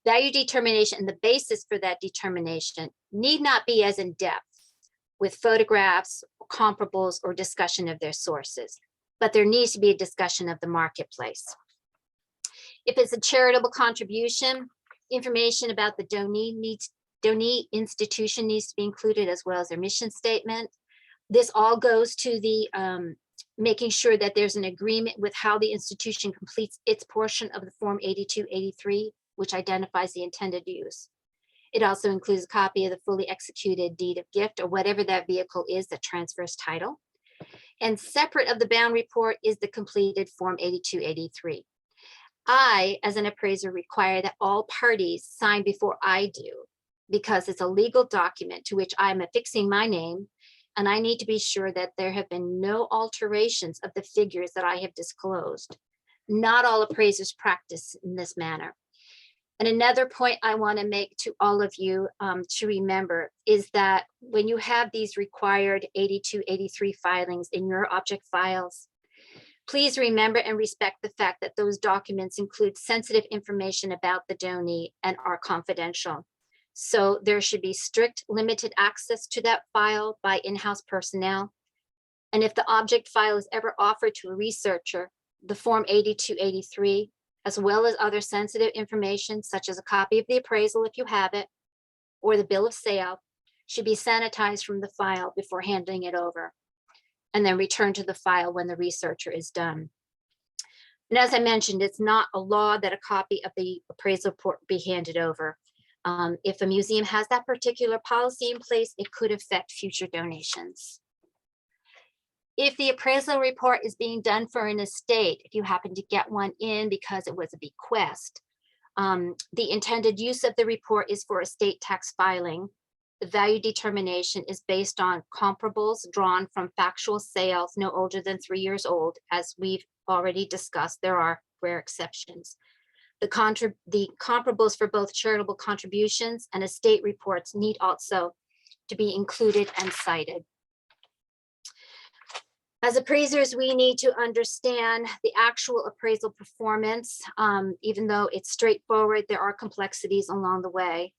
value determination and the basis for that determination need not be as in-depth with photographs, comparables, or discussion of their sources, but there needs to be a discussion of the marketplace. If it's a charitable contribution, information about the donee institution needs to be included, as well as their mission statement. This all goes to the making sure that there's an agreement with how the institution completes its portion of the Form 8283, which identifies the intended use. It also includes a copy of the fully executed deed of gift or whatever that vehicle is that transfers title. And separate of the bound report is the completed Form 8283. I, as an appraiser, require that all parties sign before I do, because it's a legal document to which I'm affixing my name, and I need to be sure that there have been no alterations of the figures that I have disclosed. Not all appraisers practice in this manner. And another point I want to make to all of you to remember is that when you have these required 8283 filings in your object files, please remember and respect the fact that those documents include sensitive information about the donee and are confidential. So there should be strict limited access to that file by in-house personnel. And if the object file is ever offered to a researcher, the Form 8283, as well as other sensitive information, such as a copy of the appraisal if you have it, or the bill of sale, should be sanitized from the file before handing it over, and then return to the file when the researcher is done. And as I mentioned, it's not a law that a copy of the appraisal report be handed over. If a museum has that particular policy in place, it could affect future donations. If the appraisal report is being done for an estate, if you happen to get one in because it was a bequest, the intended use of the report is for estate tax filing. The value determination is based on comparables drawn from factual sales no older than 3 years old. As we've already discussed, there are rare exceptions. The comparables for both charitable contributions and estate reports need also to be included and cited. As appraisers, we need to understand the actual appraisal performance. Even though it's straightforward, there are complexities along the way.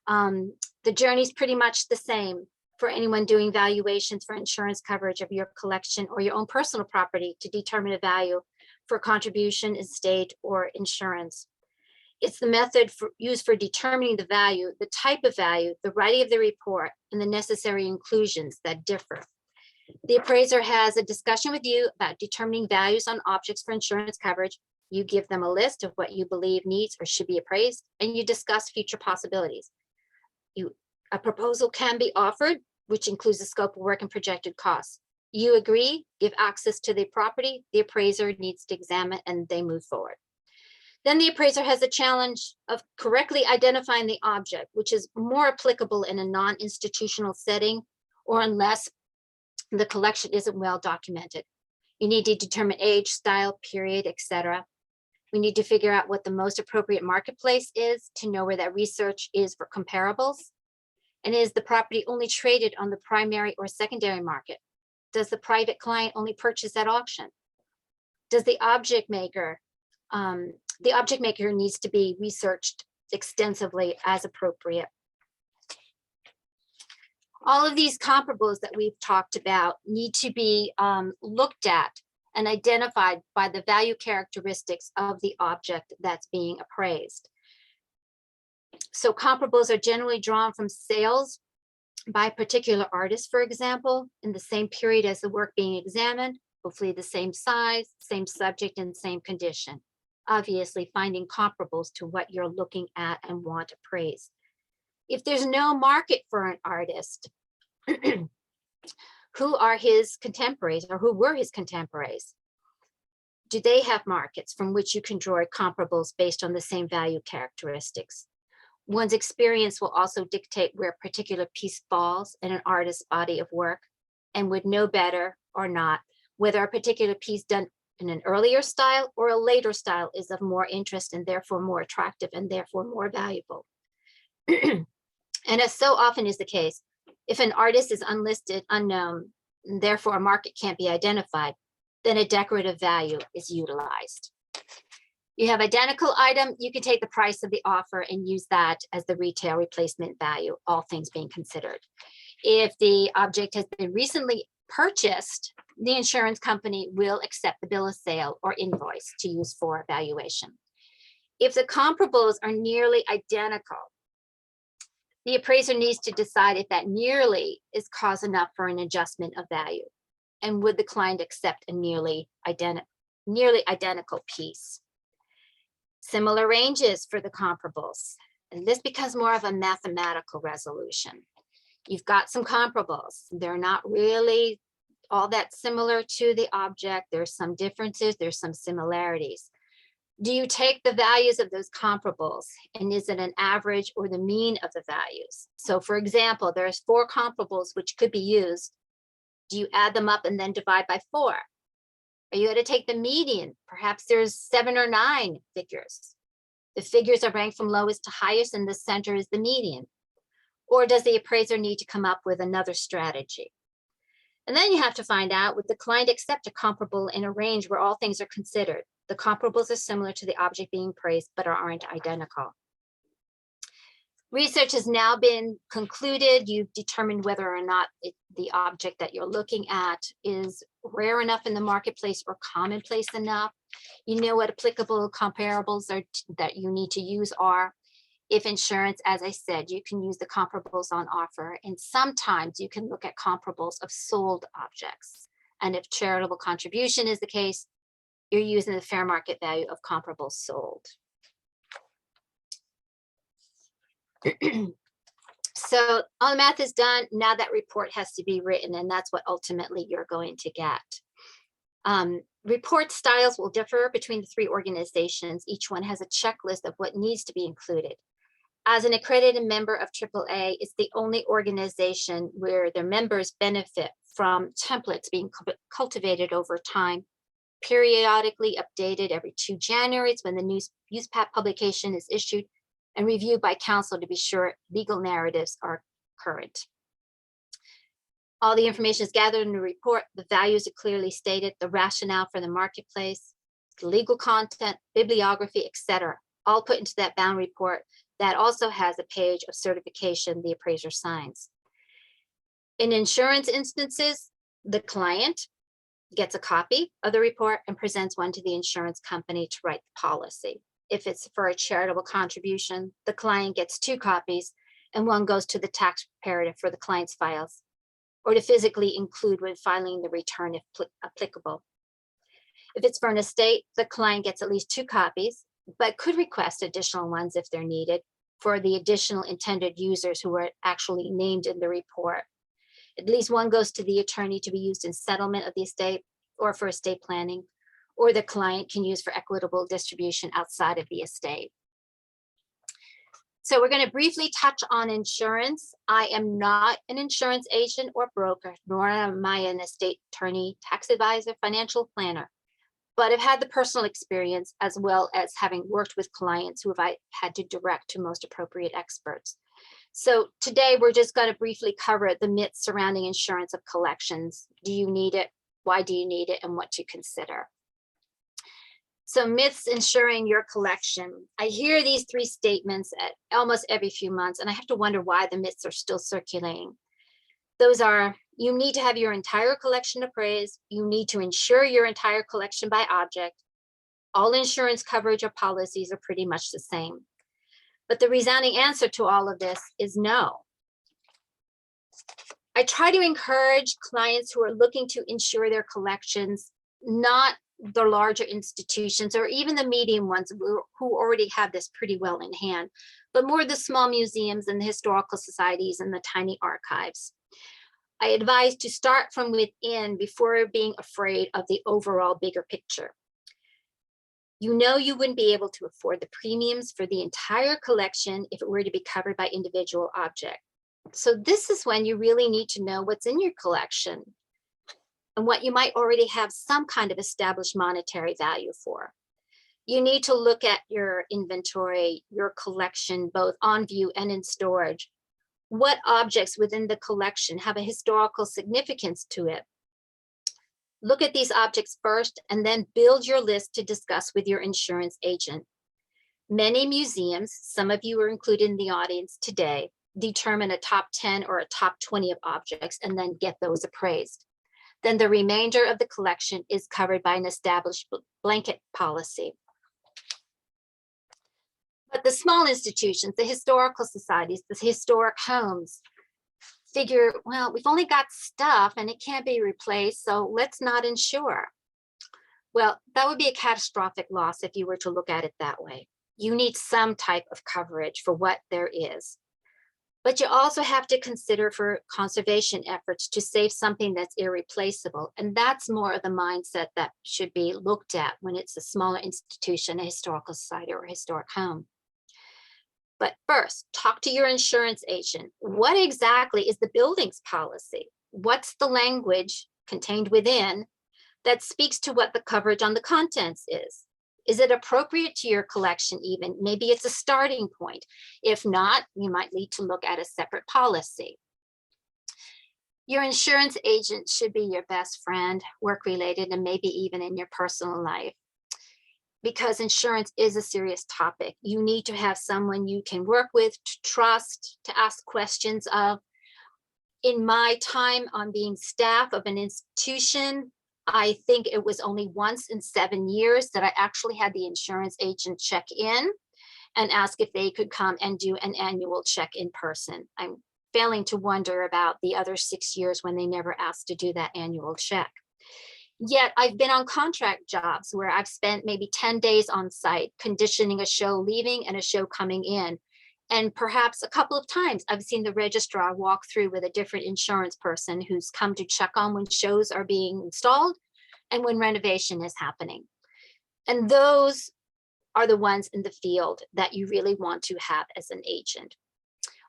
The journey is pretty much the same for anyone doing valuations for insurance coverage of your collection or your own personal property to determine a value for contribution, estate, or insurance. It's the method used for determining the value, the type of value, the writing of the report, and the necessary inclusions that differ. The appraiser has a discussion with you about determining values on objects for insurance coverage. You give them a list of what you believe needs or should be appraised, and you discuss future possibilities. A proposal can be offered, which includes the scope of work and projected costs. You agree, give access to the property, the appraiser needs to examine, and they move forward. Then the appraiser has the challenge of correctly identifying the object, which is more applicable in a non-institutional setting or unless the collection isn't well documented. You need to determine age, style, period, etc. We need to figure out what the most appropriate marketplace is to know where that research is for comparables. And is the property only traded on the primary or secondary market? Does the private client only purchase at auction? Does the object maker needs to be researched extensively as appropriate. All of these comparables that we've talked about need to be looked at and identified by the value characteristics of the object that's being appraised. So comparables are generally drawn from sales by a particular artist, for example, in the same period as the work being examined, hopefully the same size, same subject, and same condition. Obviously, finding comparables to what you're looking at and want appraised. If there's no market for an artist, who are his contemporaries or who were his contemporaries? Do they have markets from which you can draw comparables based on the same value characteristics? One's experience will also dictate where a particular piece falls in an artist's body of work and would know better or not whether a particular piece done in an earlier style or a later style is of more interest and therefore more attractive and therefore more valuable. And as so often is the case, if an artist is unlisted, unknown, and therefore a market can't be identified, then a decorative value is utilized. You have identical item, you can take the price of the offer and use that as the retail replacement value, all things being considered. If the object has been recently purchased, the insurance company will accept the bill of sale or invoice to use for valuation. If the comparables are nearly identical, the appraiser needs to decide if that nearly is cause enough for an adjustment of value. And would the client accept a nearly identical piece? Similar ranges for the comparables. And this becomes more of a mathematical resolution. You've got some comparables. They're not really all that similar to the object. There's some differences, there's some similarities. Do you take the values of those comparables and is it an average or the mean of the values? So for example, there's 4 comparables which could be used. Do you add them up and then divide by 4? Are you going to take the median? Perhaps there's 7 or 9 figures. The figures are ranked from lowest to highest and the center is the median. Or does the appraiser need to come up with another strategy? And then you have to find out, would the client accept a comparable in a range where all things are considered? The comparables are similar to the object being appraised, but aren't identical. Research has now been concluded. You've determined whether or not the object that you're looking at is rare enough in the marketplace or commonplace enough. You know what applicable comparables are that you need to use are. If insurance, as I said, you can use the comparables on offer, and sometimes you can look at comparables of sold objects. And if charitable contribution is the case, you're using the fair market value of comparables sold. So all the math is done. Now that report has to be written, and that's what ultimately you're going to get. Report styles will differ between the 3 organizations. Each one has a checklist of what needs to be included. As an accredited member of AAA, it's the only organization where their members benefit from templates being cultivated over time, periodically updated every 2 Januaries when the new USPAP publication is issued, and reviewed by counsel to be sure legal narratives are current. All the information is gathered in the report. The values are clearly stated, the rationale for the marketplace, the legal content, bibliography, etc., all put into that bound report that also has a page of certification the appraiser signs. In insurance instances, the client gets a copy of the report and presents one to the insurance company to write the policy. If it's for a charitable contribution, the client gets 2 copies and one goes to the tax preparative for the client's files, or to physically include when filing the return if applicable. If it's for an estate, the client gets at least 2 copies, but could request additional ones if they're needed for the additional intended users who are actually named in the report. At least one goes to the attorney to be used in settlement of the estate or for estate planning, or the client can use for equitable distribution outside of the estate. So we're going to briefly touch on insurance. I am not an insurance agent or broker, nor am I an estate attorney, tax advisor, financial planner, but I've had the personal experience as well as having worked with clients who I had to direct to most appropriate experts. So today we're just going to briefly cover the myths surrounding insurance of collections. Do you need it? Why do you need it? And what to consider. So myths insuring your collection. I hear these three statements at almost every few months, and I have to wonder why the myths are still circulating. Those are, you need to have your entire collection appraised. You need to insure your entire collection by object. All insurance coverage or policies are pretty much the same. But the resounding answer to all of this is no. I try to encourage clients who are looking to insure their collections, not the larger institutions or even the medium ones who already have this pretty well in hand, but more the small museums and the historical societies and the tiny archives. I advise to start from within before being afraid of the overall bigger picture. You know you wouldn't be able to afford the premiums for the entire collection if it were to be covered by individual object. So this is when you really need to know what's in your collection and what you might already have some kind of established monetary value for. You need to look at your inventory, your collection, both on view and in storage. What objects within the collection have a historical significance to it? Look at these objects first and then build your list to discuss with your insurance agent. Many museums, some of you are included in the audience today, determine a top 10 or a top 20 of objects and then get those appraised. Then the remainder of the collection is covered by an established blanket policy. But the small institutions, the historical societies, the historic homes, figure, well, we've only got stuff and it can't be replaced, so let's not insure. Well, that would be a catastrophic loss if you were to look at it that way. You need some type of coverage for what there is. But you also have to consider for conservation efforts to save something that's irreplaceable. And that's more of the mindset that should be looked at when it's a smaller institution, a historical society or a historic home. But first, talk to your insurance agent. What exactly is the building's policy? What's the language contained within that speaks to what the coverage on the contents is? Is it appropriate to your collection even? Maybe it's a starting point. If not, you might need to look at a separate policy. Your insurance agent should be your best friend, work-related, and maybe even in your personal life. Because insurance is a serious topic. You need to have someone you can work with, to trust, to ask questions of. In my time on being staff of an institution, I think it was only once in 7 years that I actually had the insurance agent check in and ask if they could come and do an annual check in person. I'm failing to wonder about the other 6 years when they never asked to do that annual check. Yet I've been on contract jobs where I've spent maybe 10 days on site, conditioning a show leaving and a show coming in. And perhaps a couple of times I've seen the registrar walk through with a different insurance person who's come to check on when shows are being installed and when renovation is happening. And those are the ones in the field that you really want to have as an agent.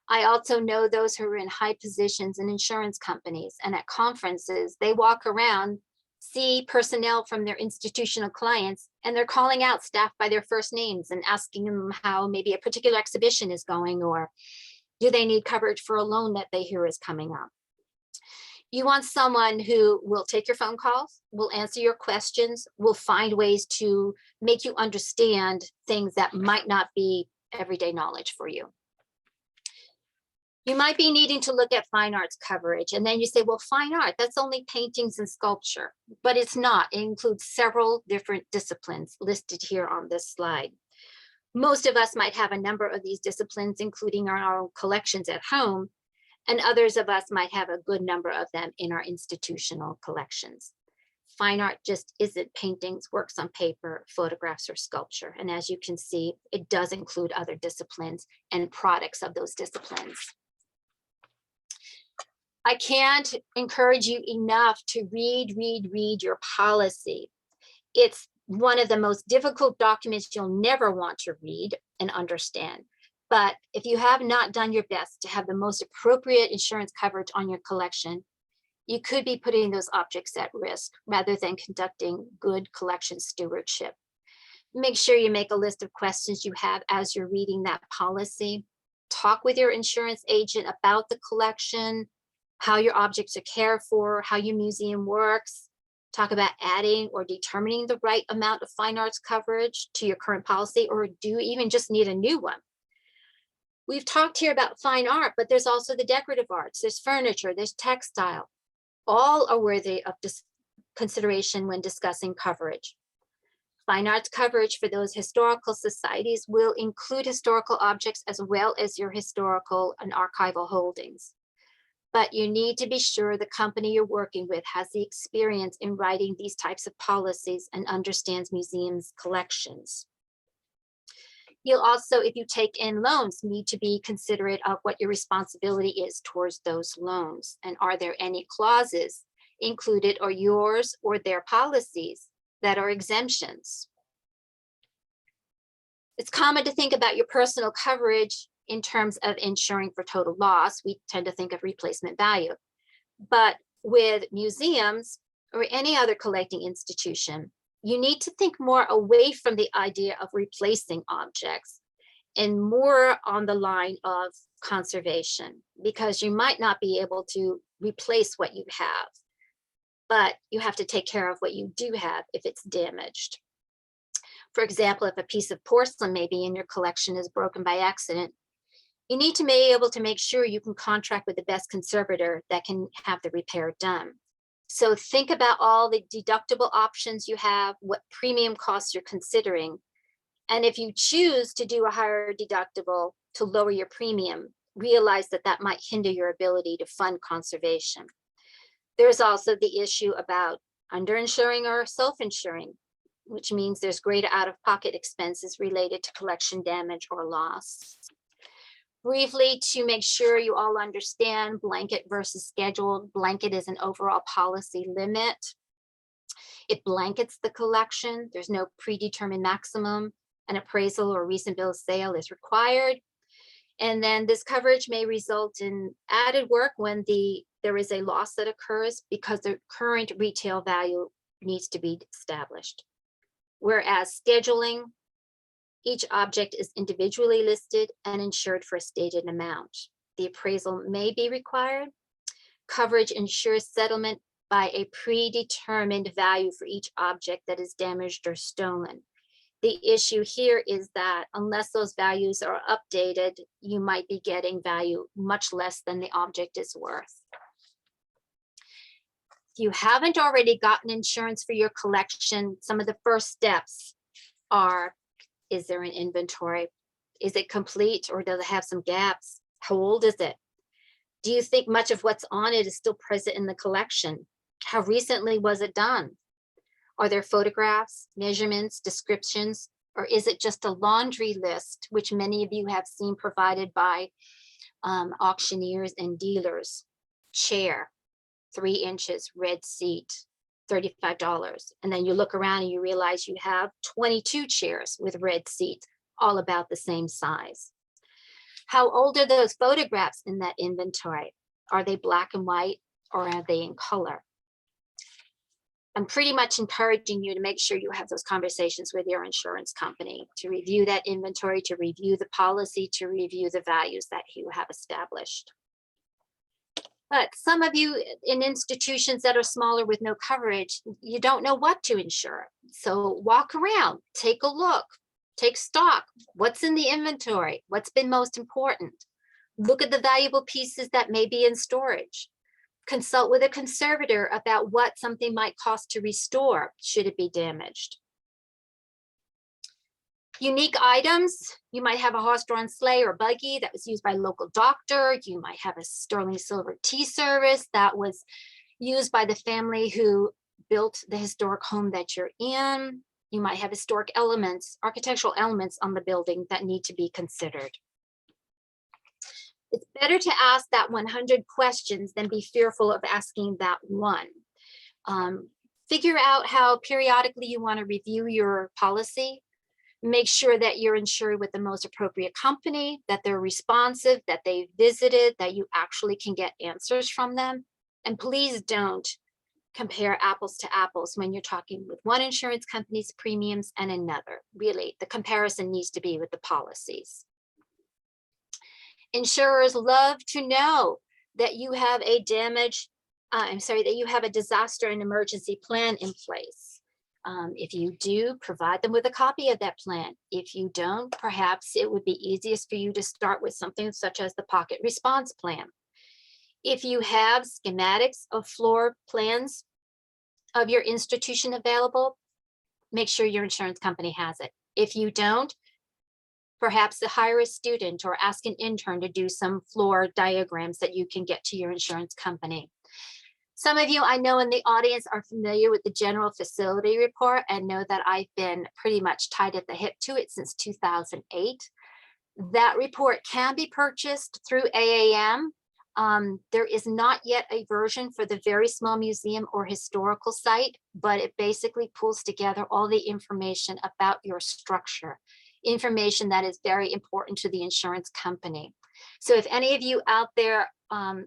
I also know those who are in high positions in insurance companies, and at conferences, they walk around, see personnel from their institutional clients, and they're calling out staff by their first names and asking them how maybe a particular exhibition is going, or do they need coverage for a loan that they hear is coming up. You want someone who will take your phone calls, will answer your questions, will find ways to make you understand things that might not be everyday knowledge for you. You might be needing to look at fine arts coverage, and then you say, well, fine art, that's only paintings and sculpture, but it's not. It includes several different disciplines listed here on this slide. Most of us might have a number of these disciplines, including our own collections at home, and others of us might have a good number of them in our institutional collections. Fine art just isn't paintings, works on paper, photographs, or sculpture. And as you can see, it does include other disciplines and products of those disciplines. I can't encourage you enough to read your policy. It's one of the most difficult documents you'll never want to read and understand. But if you have not done your best to have the most appropriate insurance coverage on your collection, you could be putting those objects at risk rather than conducting good collection stewardship. Make sure you make a list of questions you have as you're reading that policy. Talk with your insurance agent about the collection, how your objects are cared for, how your museum works. Talk about adding or determining the right amount of fine arts coverage to your current policy, or do you even just need a new one? We've talked here about fine art, but there's also the decorative arts, there's furniture, there's textile. All are worthy of consideration when discussing coverage. Fine arts coverage for those historical societies will include historical objects as well as your historical and archival holdings. But you need to be sure the company you're working with has the experience in writing these types of policies and understands museums' collections. You'll also, if you take in loans, need to be considerate of what your responsibility is towards those loans. And are there any clauses included or yours or their policies that are exemptions? It's common to think about your personal coverage in terms of insuring for total loss. We tend to think of replacement value. But with museums or any other collecting institution, you need to think more away from the idea of replacing objects and more on the line of conservation, because you might not be able to replace what you have, but you have to take care of what you do have if it's damaged. For example, if a piece of porcelain maybe in your collection is broken by accident, you need to be able to make sure you can contract with the best conservator that can have the repair done. So think about all the deductible options you have, what premium costs you're considering. And if you choose to do a higher deductible to lower your premium, realize that that might hinder your ability to fund conservation. There's also the issue about underinsuring or self-insuring, which means there's greater out-of-pocket expenses related to collection damage or loss. Briefly, to make sure you all understand blanket versus scheduled. Blanket is an overall policy limit. It blankets the collection. There's no predetermined maximum. An appraisal or recent bill of sale is required. And then this coverage may result in added work when there is a loss that occurs because the current retail value needs to be established. Whereas scheduling, each object is individually listed and insured for a stated amount. The appraisal may be required. Coverage ensures settlement by a predetermined value for each object that is damaged or stolen. The issue here is that unless those values are updated, you might be getting value much less than the object is worth. If you haven't already gotten insurance for your collection, some of the first steps are, is there an inventory? Is it complete or does it have some gaps? How old is it? Do you think much of what's on it is still present in the collection? How recently was it done? Are there photographs, measurements, descriptions, or is it just a laundry list, which many of you have seen provided by auctioneers and dealers? Chair, 3 inches, red seat, $35. And then you look around and you realize you have 22 chairs with red seats, all about the same size. How old are those photographs in that inventory? Are they black and white or are they in color? I'm pretty much encouraging you to make sure you have those conversations with your insurance company, to review that inventory, to review the policy, to review the values that you have established. But some of you in institutions that are smaller with no coverage, you don't know what to insure. So walk around, take a look, take stock. What's in the inventory? What's been most important? Look at the valuable pieces that may be in storage. Consult with a conservator about what something might cost to restore should it be damaged. Unique items, you might have a horse-drawn sleigh or buggy that was used by a local doctor. You might have a sterling silver tea service that was used by the family who built the historic home that you're in. You might have historic elements, architectural elements on the building that need to be considered. It's better to ask that 100 questions than be fearful of asking that one. Figure out how periodically you want to review your policy. Make sure that you're insured with the most appropriate company, that they're responsive, that they visited, that you actually can get answers from them. And please don't compare apples to apples when you're talking with one insurance company's premiums and another. Really, the comparison needs to be with the policies. Insurers love to know that you have a that you have a disaster and emergency plan in place. If you do, provide them with a copy of that plan. If you don't, perhaps it would be easiest for you to start with something such as the pocket response plan. If you have schematics of floor plans of your institution available, make sure your insurance company has it. If you don't, perhaps hire a student or ask an intern to do some floor diagrams that you can get to your insurance company. Some of you I know in the audience are familiar with the general facility report and know that I've been pretty much tied at the hip to it since 2008. That report can be purchased through AAM. There is not yet a version for the very small museum or historical site, but it basically pulls together all the information about your structure, information that is very important to the insurance company. So if any of you out there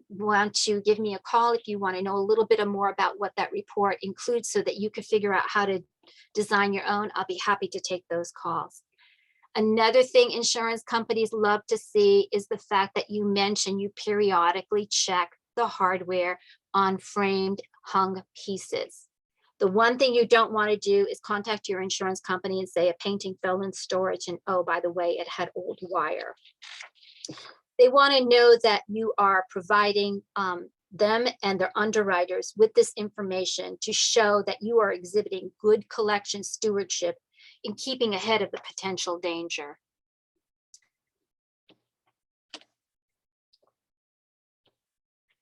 want to give me a call, if you want to know a little bit more about what that report includes so that you can figure out how to design your own, I'll be happy to take those calls. Another thing insurance companies love to see is the fact that you mention you periodically check the hardware on framed hung pieces. The one thing you don't want to do is contact your insurance company and say a painting fell in storage and oh, by the way, it had old wire. They want to know that you are providing them and their underwriters with this information to show that you are exhibiting good collection stewardship in keeping ahead of the potential danger.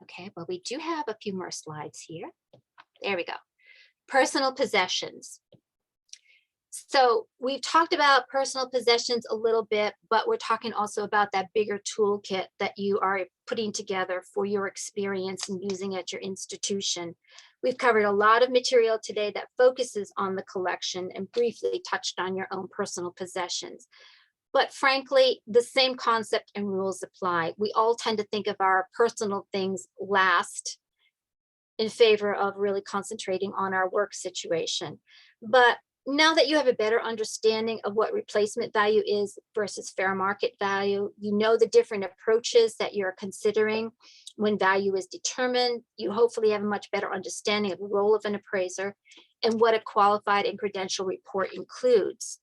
Okay, well, we do have a few more slides here. There we go. Personal possessions. So we've talked about personal possessions a little bit, but we're talking also about that bigger toolkit that you are putting together for your experience and using at your institution. We've covered a lot of material today that focuses on the collection and briefly touched on your own personal possessions. But frankly, the same concept and rules apply. We all tend to think of our personal things last in favor of really concentrating on our work situation. But now that you have a better understanding of what replacement value is versus fair market value, you know the different approaches that you're considering when value is determined, you hopefully have a much better understanding of the role of an appraiser and what a qualified and credential report includes.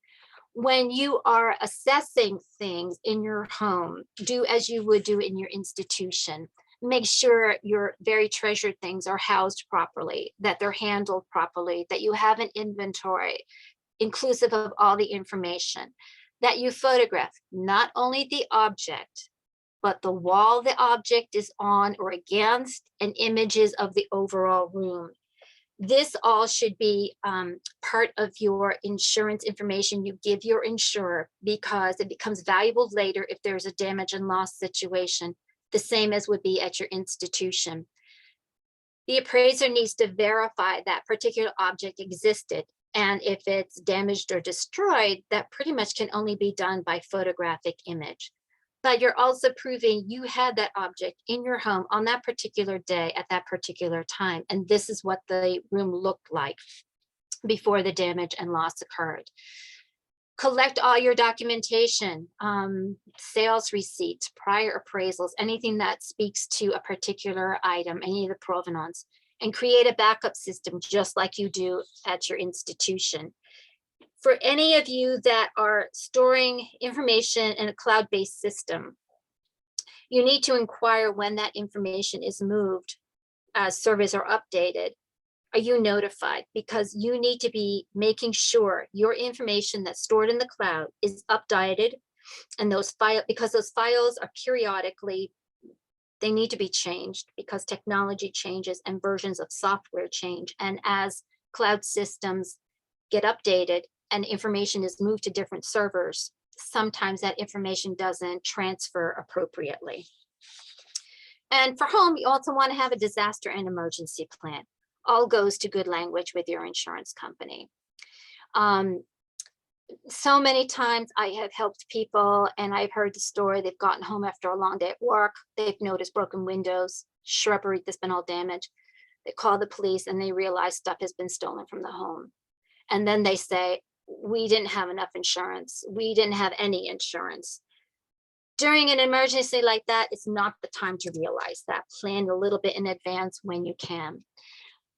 When you are assessing things in your home, do as you would do in your institution. Make sure your very treasured things are housed properly, that they're handled properly, that you have an inventory inclusive of all the information, that you photograph not only the object, but the wall the object is on or against, and images of the overall room. This all should be part of your insurance information you give your insurer, because it becomes valuable later if there's a damage and loss situation, the same as would be at your institution. The appraiser needs to verify that particular object existed, and if it's damaged or destroyed, that pretty much can only be done by photographic image. But you're also proving you had that object in your home on that particular day at that particular time, and this is what the room looked like before the damage and loss occurred. Collect all your documentation, sales receipts, prior appraisals, anything that speaks to a particular item, any of the provenance, and create a backup system just like you do at your institution. For any of you that are storing information in a cloud-based system, you need to inquire when that information is moved as surveys are updated. Are you notified? Because you need to be making sure your information that's stored in the cloud is updated, and those files, because those files are periodically, they need to be changed because technology changes and versions of software change. And as cloud systems get updated and information is moved to different servers, sometimes that information doesn't transfer appropriately. And for home, you also want to have a disaster and emergency plan. all goes to good language with your insurance company. So many times I have helped people and I've heard the story. They've gotten home after a long day at work. They've noticed broken windows, shrubbery that's been all damaged. They call the police and they realize stuff has been stolen from the home. And then they say, we didn't have enough insurance. We didn't have any insurance. During an emergency like that, it's not the time to realize that. Plan a little bit in advance when you can.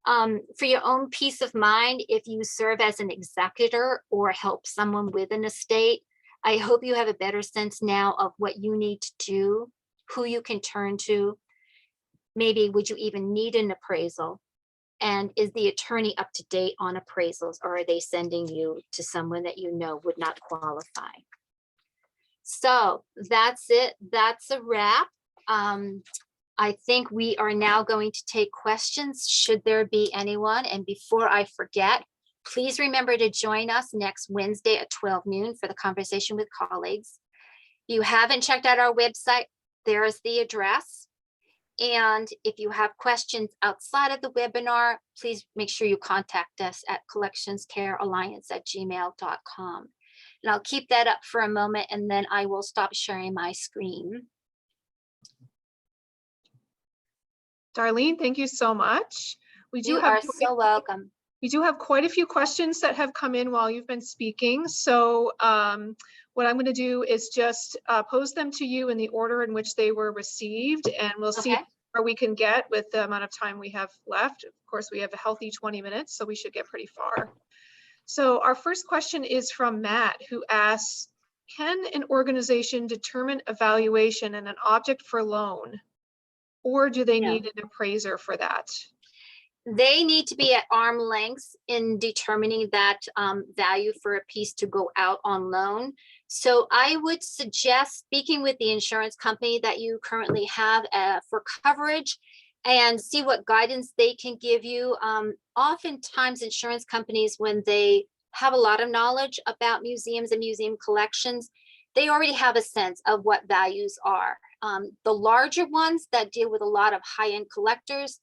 For your own peace of mind, if you serve as an executor or help someone with an estate, I hope you have a better sense now of what you need to do, who you can turn to. Maybe would you even need an appraisal? And is the attorney up to date on appraisals, or are they sending you to someone that you know would not qualify? So that's it. That's a wrap. I think we are now going to take questions, should there be anyone. And before I forget, please remember to join us next Wednesday at 12 noon for the conversation with colleagues. If you haven't checked out our website, there's the address. And if you have questions outside of the webinar, please make sure you contact us at collectionscarealliance@gmail.com. And I'll keep that up for a moment and then I will stop sharing my screen. Darlene, thank you so much. You are so welcome. We do have quite a few questions that have come in while you've been speaking. So what I'm going to do is just pose them to you in the order in which they were received, and we'll see where we can get with the amount of time we have left. Of course, we have a healthy 20 minutes, so we should get pretty far. So our first question is from Matt, who asks, can an organization determine a valuation and an object for loan, or do they need an appraiser for that? They need to be at arm's length in determining that value for a piece to go out on loan. So I would suggest speaking with the insurance company that you currently have for coverage and see what guidance they can give you. Oftentimes insurance companies, when they have a lot of knowledge about museums and museum collections, they already have a sense of what values are. The larger ones that deal with a lot of high-end collectors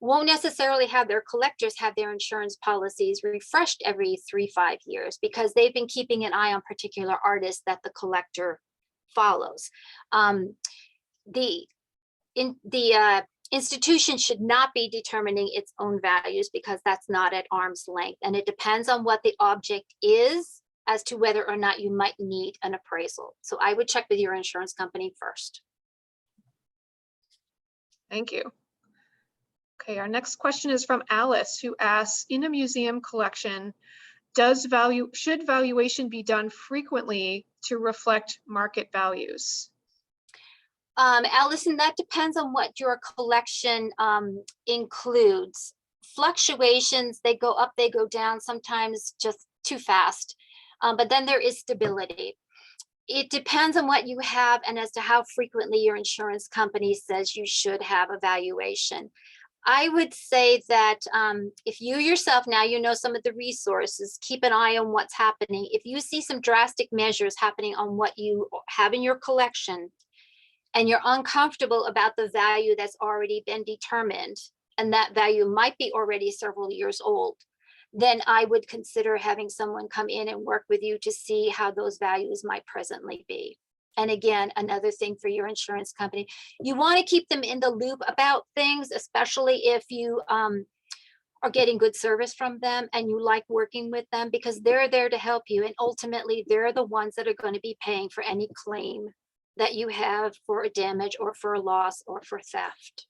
won't necessarily have their collectors have their insurance policies refreshed every 3-5 years because they've been keeping an eye on particular artists that the collector follows. The institution should not be determining its own values because that's not at arm's length, and it depends on what the object is as to whether or not you might need an appraisal. So I would check with your insurance company first. Thank you. Okay, our next question is from Alice, who asks, in a museum collection, should valuation be done frequently to reflect market values? Allison, that depends on what your collection includes. Fluctuations, they go up, they go down, sometimes just too fast, but then there is stability. It depends on what you have and as to how frequently your insurance company says you should have a valuation. I would say that if you yourself, now you know some of the resources, keep an eye on what's happening. If you see some drastic measures happening on what you have in your collection and you're uncomfortable about the value that's already been determined, and that value might be already several years old, then I would consider having someone come in and work with you to see how those values might presently be. And again, another thing for your insurance company, you want to keep them in the loop about things, especially if you are getting good service from them and you like working with them, because they're there to help you. And ultimately, they're the ones that are going to be paying for any claim that you have for a damage or for a loss or for theft.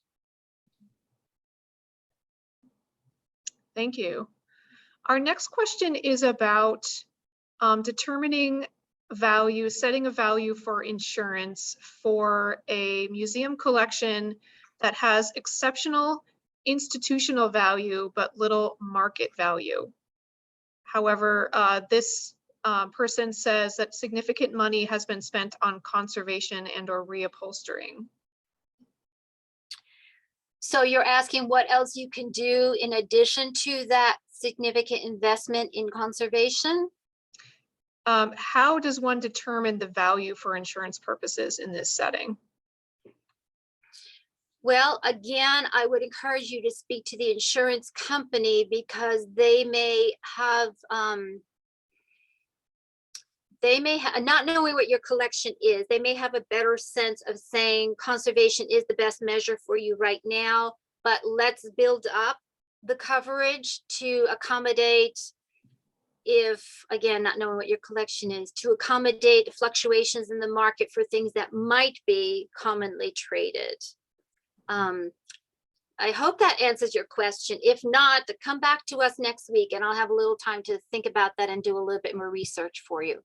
Thank you. Our next question is about determining value, setting a value for insurance for a museum collection that has exceptional institutional value but little market value. However, this person says that significant money has been spent on conservation and or reupholstering. So you're asking what else you can do in addition to that significant investment in conservation? How does one determine the value for insurance purposes in this setting? Well, again, I would encourage you to speak to the insurance company because they may have, not knowing what your collection is, they may have a better sense of saying conservation is the best measure for you right now, but let's build up the coverage to accommodate, if, again, not knowing what your collection is, to accommodate fluctuations in the market for things that might be commonly traded. I hope that answers your question. If not, come back to us next week and I'll have a little time to think about that and do a little bit more research for you.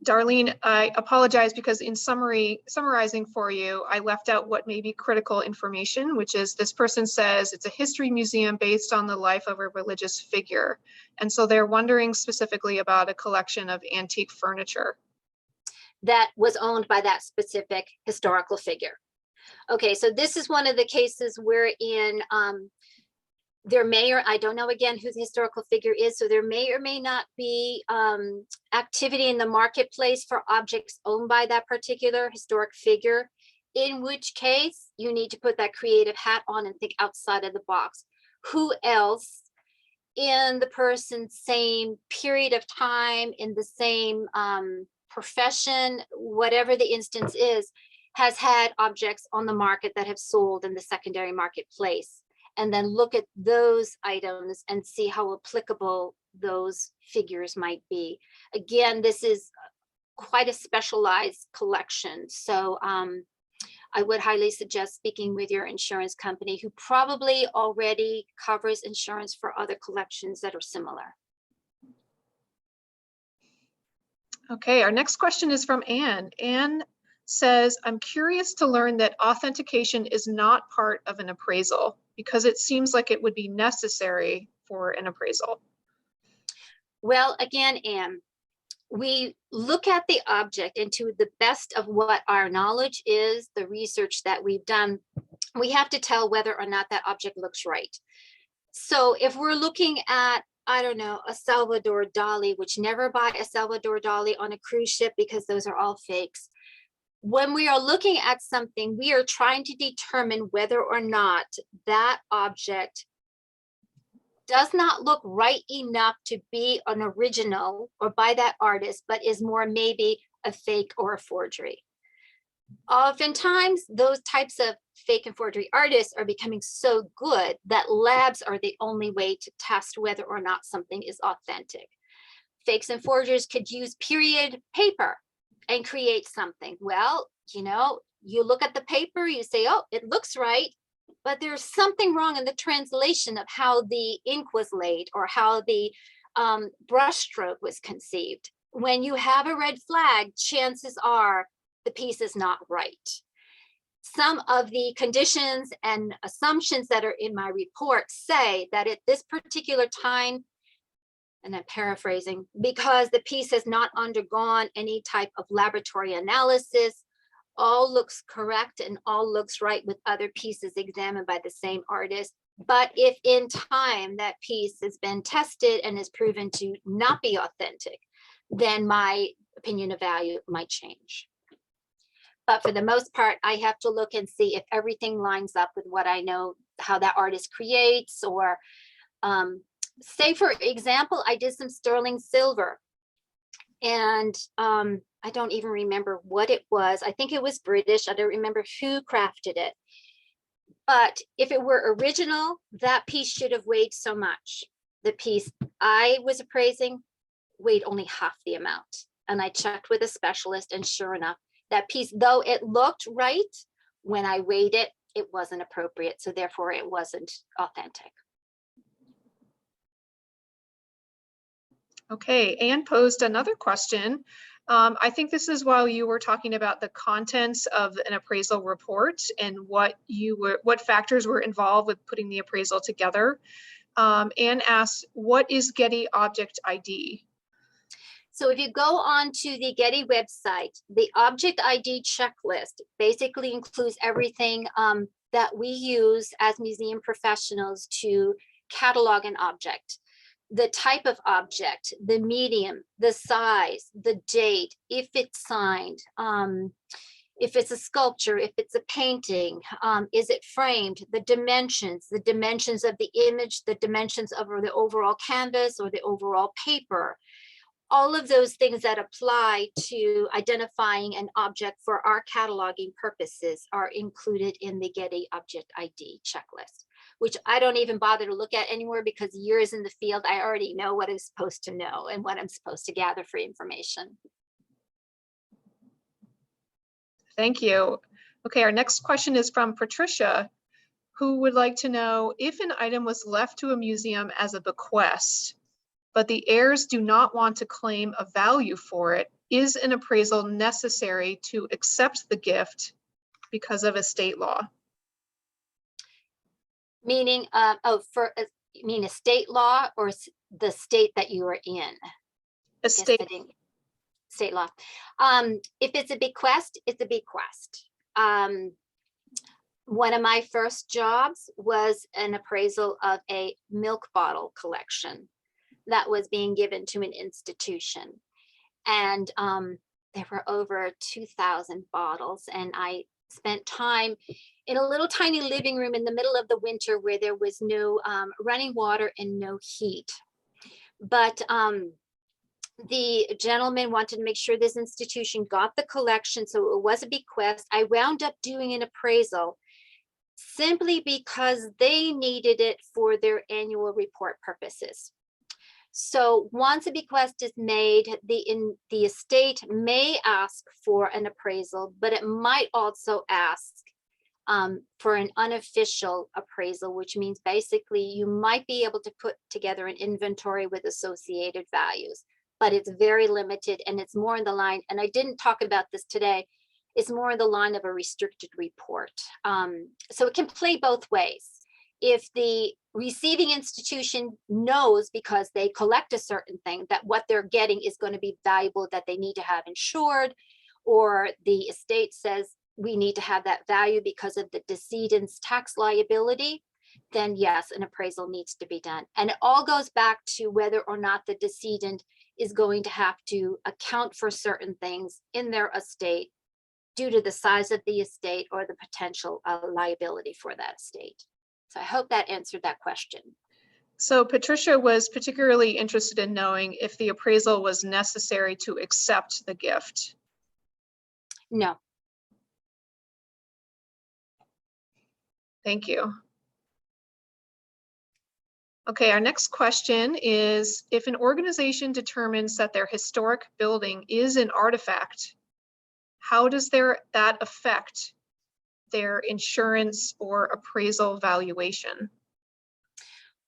Darlene, I apologize because in summarizing for you, I left out what may be critical information, which is this person says it's a history museum based on the life of a religious figure. And so they're wondering specifically about a collection of antique furniture that was owned by that specific historical figure. Okay, so this is one of the cases wherein there may, or I don't know again who the historical figure is, so there may or may not be activity in the marketplace for objects owned by that particular historic figure, in which case you need to put that creative hat on and think outside of the box. Who else in the person's same period of time, in the same profession, whatever the instance is, has had objects on the market that have sold in the secondary marketplace? And then look at those items and see how applicable those figures might be. Again, this is quite a specialized collection. So I would highly suggest speaking with your insurance company, who probably already covers insurance for other collections that are similar. Okay, our next question is from Anne. Anne says, I'm curious to learn that authentication is not part of an appraisal because it seems like it would be necessary for an appraisal. Well, again, Anne, we look at the object, and to the best of what our knowledge is, the research that we've done, we have to tell whether or not that object looks right. So if we're looking at, I don't know, a Salvador Dali, which never buy a Salvador Dali on a cruise ship because those are all fakes. When we are looking at something, we are trying to determine whether or not that object does not look right enough to be an original or by that artist, but is more maybe a fake or a forgery. Oftentimes, those types of fake and forgery artists are becoming so good that labs are the only way to test whether or not something is authentic. Fakes and forgers could use period paper and create something. Well, you know, you look at the paper, you say, oh, it looks right, but there's something wrong in the translation of how the ink was laid or how the brushstroke was conceived. When you have a red flag, chances are the piece is not right. Some of the conditions and assumptions that are in my report say that at this particular time, and I'm paraphrasing, because the piece has not undergone any type of laboratory analysis, all looks correct and all looks right with other pieces examined by the same artist. But if in time that piece has been tested and is proven to not be authentic, then my opinion of value might change. But for the most part, I have to look and see if everything lines up with what I know, how that artist creates, or say, for example, I did some sterling silver, and I don't even remember what it was. I think it was British. I don't remember who crafted it. But if it were original, that piece should have weighed so much. The piece I was appraising weighed only half the amount. And I checked with a specialist, and sure enough, that piece, though it looked right, when I weighed it, it wasn't appropriate. So therefore, it wasn't authentic. Okay, Anne posed another question. I think this is while you were talking about the contents of an appraisal report and what factors were involved with putting the appraisal together. Anne asks, what is Getty Object ID? So if you go on to the Getty website, the Object ID checklist basically includes everything that we use as museum professionals to catalog an object. The type of object, the medium, the size, the date, if it's signed, If it's a sculpture, if it's a painting, is it framed, the dimensions of the image, the dimensions of the overall canvas or the overall paper. All of those things that apply to identifying an object for our cataloging purposes are included in the Getty Object ID checklist, which I don't even bother to look at anymore because years in the field, I already know what I'm supposed to know and what I'm supposed to gather for information. Thank you. Okay, our next question is from Patricia, who would like to know if an item was left to a museum as a bequest, but the heirs do not want to claim a value for it, is an appraisal necessary to accept the gift because of estate law? Meaning, you mean estate law or the state that you are in? Estate. State law. If it's a bequest, it's a bequest. One of my first jobs was an appraisal of a milk bottle collection that was being given to an institution. And there were over 2,000 bottles. And I spent time in a little tiny living room in the middle of the winter where there was no running water and no heat. But the gentleman wanted to make sure this institution got the collection, so it was a bequest. I wound up doing an appraisal simply because they needed it for their annual report purposes. So once a bequest is made, the estate may ask for an appraisal, but it might also ask for an unofficial appraisal, which means basically you might be able to put together an inventory with associated values, but it's very limited and it's more in the line, and I didn't talk about this today, it's more in the line of a restricted report. So it can play both ways. If the receiving institution knows because they collect a certain thing that what they're getting is going to be valuable, that they need to have insured, or the estate says we need to have that value because of the decedent's tax liability, then yes, an appraisal needs to be done. And it all goes back to whether or not the decedent is going to have to account for certain things in their estate due to the size of the estate or the potential liability for that estate. So I hope that answered that question. So Patricia was particularly interested in knowing if the appraisal was necessary to accept the gift. No. Thank you. Okay, our next question is, if an organization determines that their historic building is an artifact, how does that affect their insurance or appraisal valuation?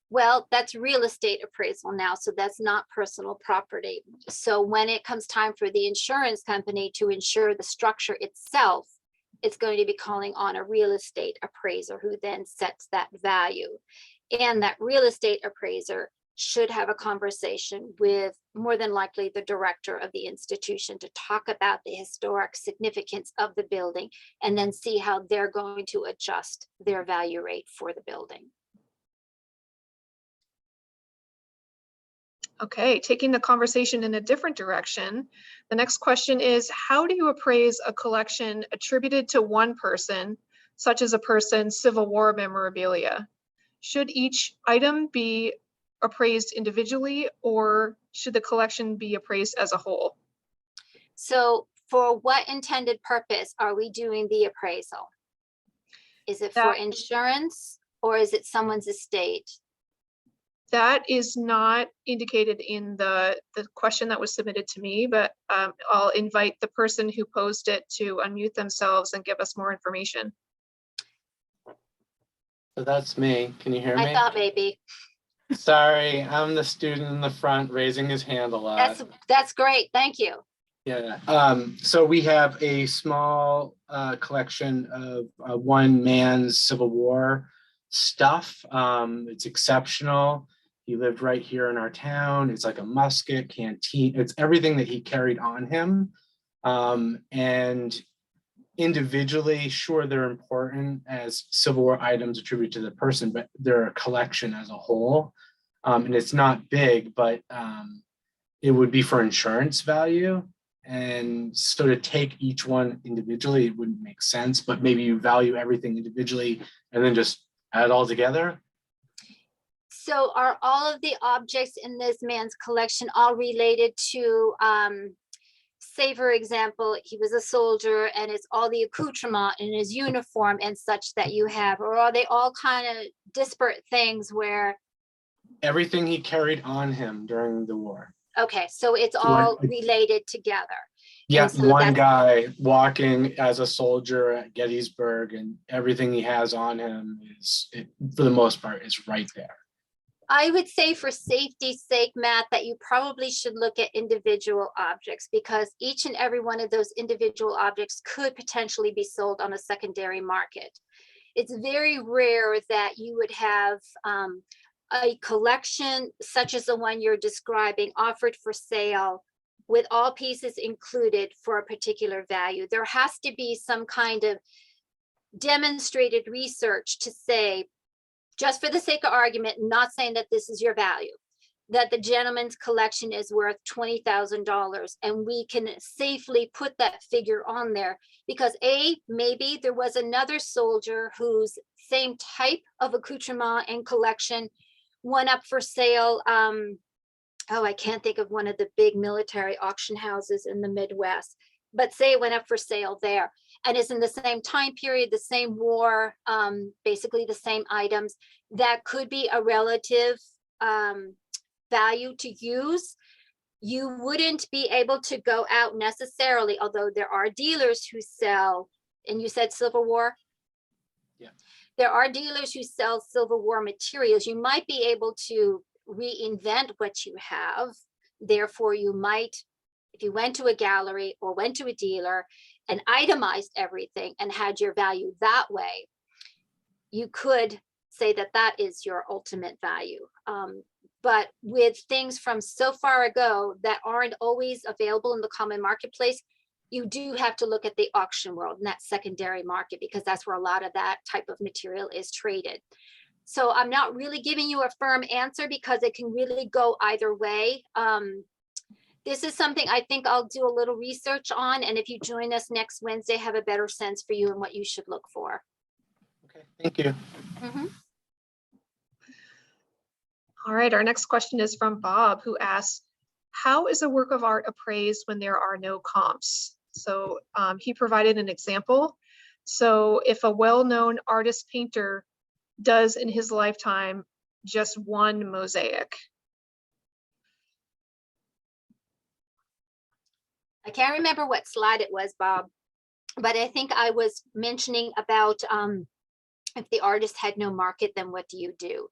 Well, that's real estate appraisal now, so that's not personal property. So when it comes time for the insurance company to insure the structure itself, it's going to be calling on a real estate appraiser who then sets that value. And that real estate appraiser should have a conversation with more than likely the director of the institution to talk about the historic significance of the building and then see how they're going to adjust their value rate for the building. Okay, taking the conversation in a different direction, the next question is, how do you appraise a collection attributed to one person, such as a person's Civil War memorabilia? Should each item be appraised individually, or should the collection be appraised as a whole? So for what intended purpose are we doing the appraisal? Is it for insurance or is it someone's estate? That is not indicated in the question that was submitted to me, but I'll invite the person who posed it to unmute themselves and give us more information. So that's me. Can you hear me? I thought maybe. Sorry, I'm the student in the front raising his hand a lot. That's great. Thank you. Yeah. So we have a small collection of one man's Civil War stuff. It's exceptional. He lived right here in our town. It's like a musket, canteen. It's everything that he carried on him. And individually, sure, they're important as Civil War items attributed to the person, but they're a collection as a whole. And it's not big, but it would be for insurance value. And so to take each one individually, it wouldn't make sense, but maybe you value everything individually and then just add it all together. So are all of the objects in this man's collection all related to, say, for example, he was a soldier and it's all the accoutrement in his uniform and such that you have, or are they all kind of disparate things where? Everything he carried on him during the war. Okay, so it's So all related together. Yeah, And so one that's- guy walking as a soldier at Gettysburg, and everything he has on him is, for the most part, is right there. I would say for safety's sake, Matt, that you probably should look at individual objects because each and every one of those individual objects could potentially be sold on a secondary market. It's very rare that you would have a collection such as the one you're describing offered for sale with all pieces included for a particular value. There has to be some kind of demonstrated research to say, just for the sake of argument, not saying that this is your value, that the gentleman's collection is worth $20,000 and we can safely put that figure on there because maybe there was another soldier whose same type of accoutrement and collection went up for sale. I can't think of one of the big military auction houses in the Midwest, but say it went up for sale there and it's in the same time period, the same war, basically the same items. That could be a relative value to use. You wouldn't be able to go out necessarily, although there are dealers who sell, and you said Civil War? Yeah. There are dealers who sell Civil War materials. You might be able to reinvent what you have. Therefore, you might, if you went to a gallery or went to a dealer and itemized everything and had your value that way, you could say that that is your ultimate value. But with things from so far ago that aren't always available in the common marketplace, you do have to look at the auction world and that secondary market because that's where a lot of that type of material is traded. So I'm not really giving you a firm answer because it can really go either way. This is something I think I'll do a little research on. And if you join us next Wednesday, have a better sense for you and what you should look for. Okay, thank you. Mhm. All right, our next question is from Bob, who asks, how is a work of art appraised when there are no comps? So he provided an example. So if a well-known artist painter does in his lifetime just one mosaic. I can't remember what slide it was, Bob, but I think I was mentioning about if the artist had no market, then what do you do?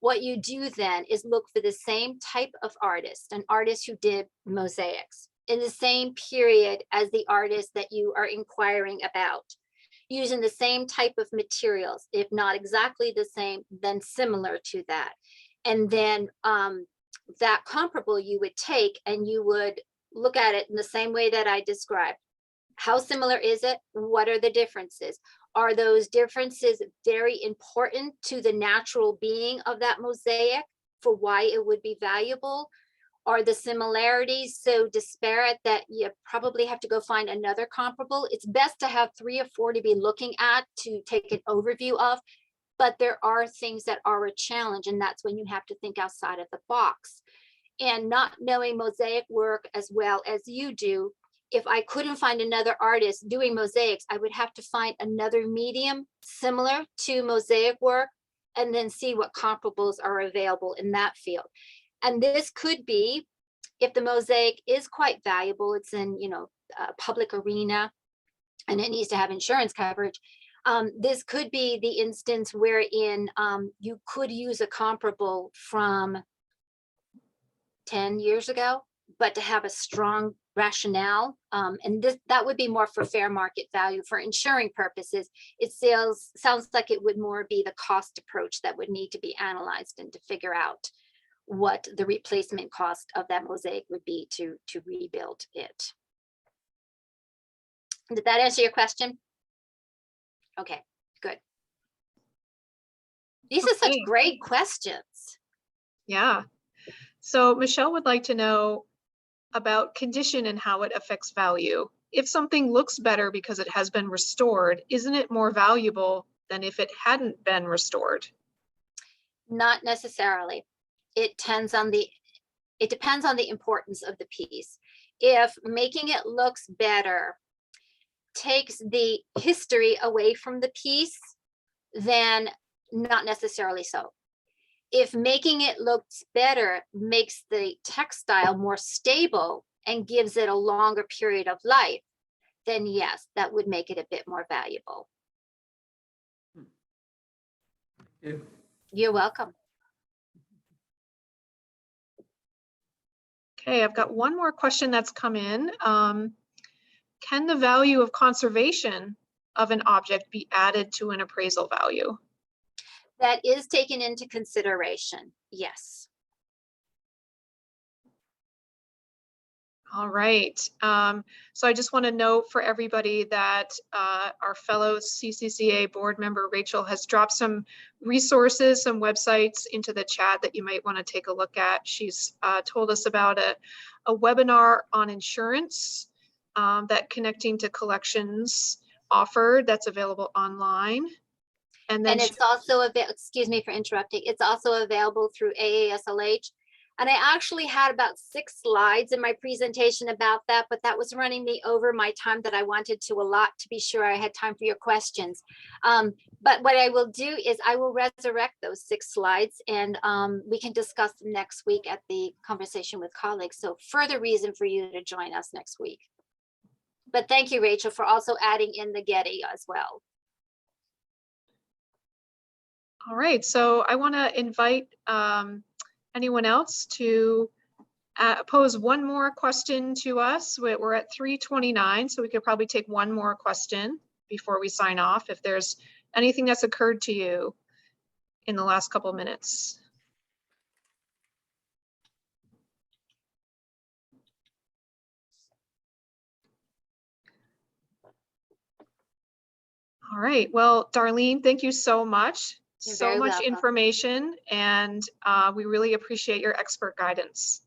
What you do then is look for the same type of artist, an artist who did mosaics in the same period as the artist that you are inquiring about, using the same type of materials, if not exactly the same, then similar to that. And then that comparable you would take and you would look at it in the same way that I described. How similar is it? What are the differences? Are those differences very important to the natural being of that mosaic for why it would be valuable? Are the similarities so disparate that you probably have to go find another comparable? It's best to have 3 or 4 to be looking at to take an overview of, but there are things that are a challenge, and that's when you have to think outside of the box. And not knowing mosaic work as well as you do, if I couldn't find another artist doing mosaics, I would have to find another medium similar to mosaic work and then see what comparables are available in that field. And this could be, if the mosaic is quite valuable, it's in, a public arena and it needs to have insurance coverage. This could be the instance wherein you could use a comparable from 10 years ago, but to have a strong rationale. And that would be more for fair market value. For insuring purposes, it sounds like it would more be the cost approach that would need to be analyzed and to figure out what the replacement cost of that mosaic would be to rebuild it. Did that answer your question? Okay, good. These are such Okay. great questions. Yeah. So Michelle would like to know, about condition and how it affects value. If something looks better because it has been restored, isn't it more valuable than if it hadn't been restored? Not necessarily. It depends on the importance of the piece. If making it looks better takes the history away from the piece, then not necessarily so. If making it looks better makes the textile more stable and gives it a longer period of life, then yes, that would make it a bit more valuable. Yeah. You're welcome. Okay, I've got one more question that's come in. Can the value of conservation of an object be added to an appraisal value? That is taken into consideration, yes. All right. So I just want to note for everybody that our fellow CCCA board member, Rachel, has dropped some resources, some websites into the chat that you might want to take a look at. She's told us about a webinar on insurance that Connecting to Collections offered that's available online. And then It's also available, excuse me for interrupting, it's also available through AASLH. And I actually had about 6 slides in my presentation about that, but that was running me over my time that I wanted to allot to be sure I had time for your questions. But what I will do is I will resurrect those 6 slides and we can discuss them next week at the conversation with colleagues. So further reason for you to join us next week. But thank you, Rachel, for also adding in the Getty as well. all right, so I want to invite anyone else to pose one more question to us. We're at 3:29, so we could probably take one more question before we sign off. If there's anything that's occurred to you in the last couple of minutes. All right, well, Darlene, thank you so much. You're So very much welcome. information, and we really appreciate your expert guidance.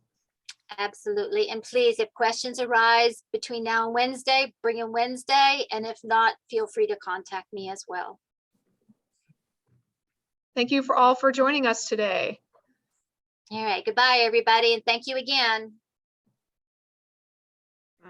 Absolutely. And please, if questions arise between now and Wednesday, bring in Wednesday. And if not, feel free to contact me as well. Thank you all for joining us today. All right. Goodbye, everybody. And thank you again.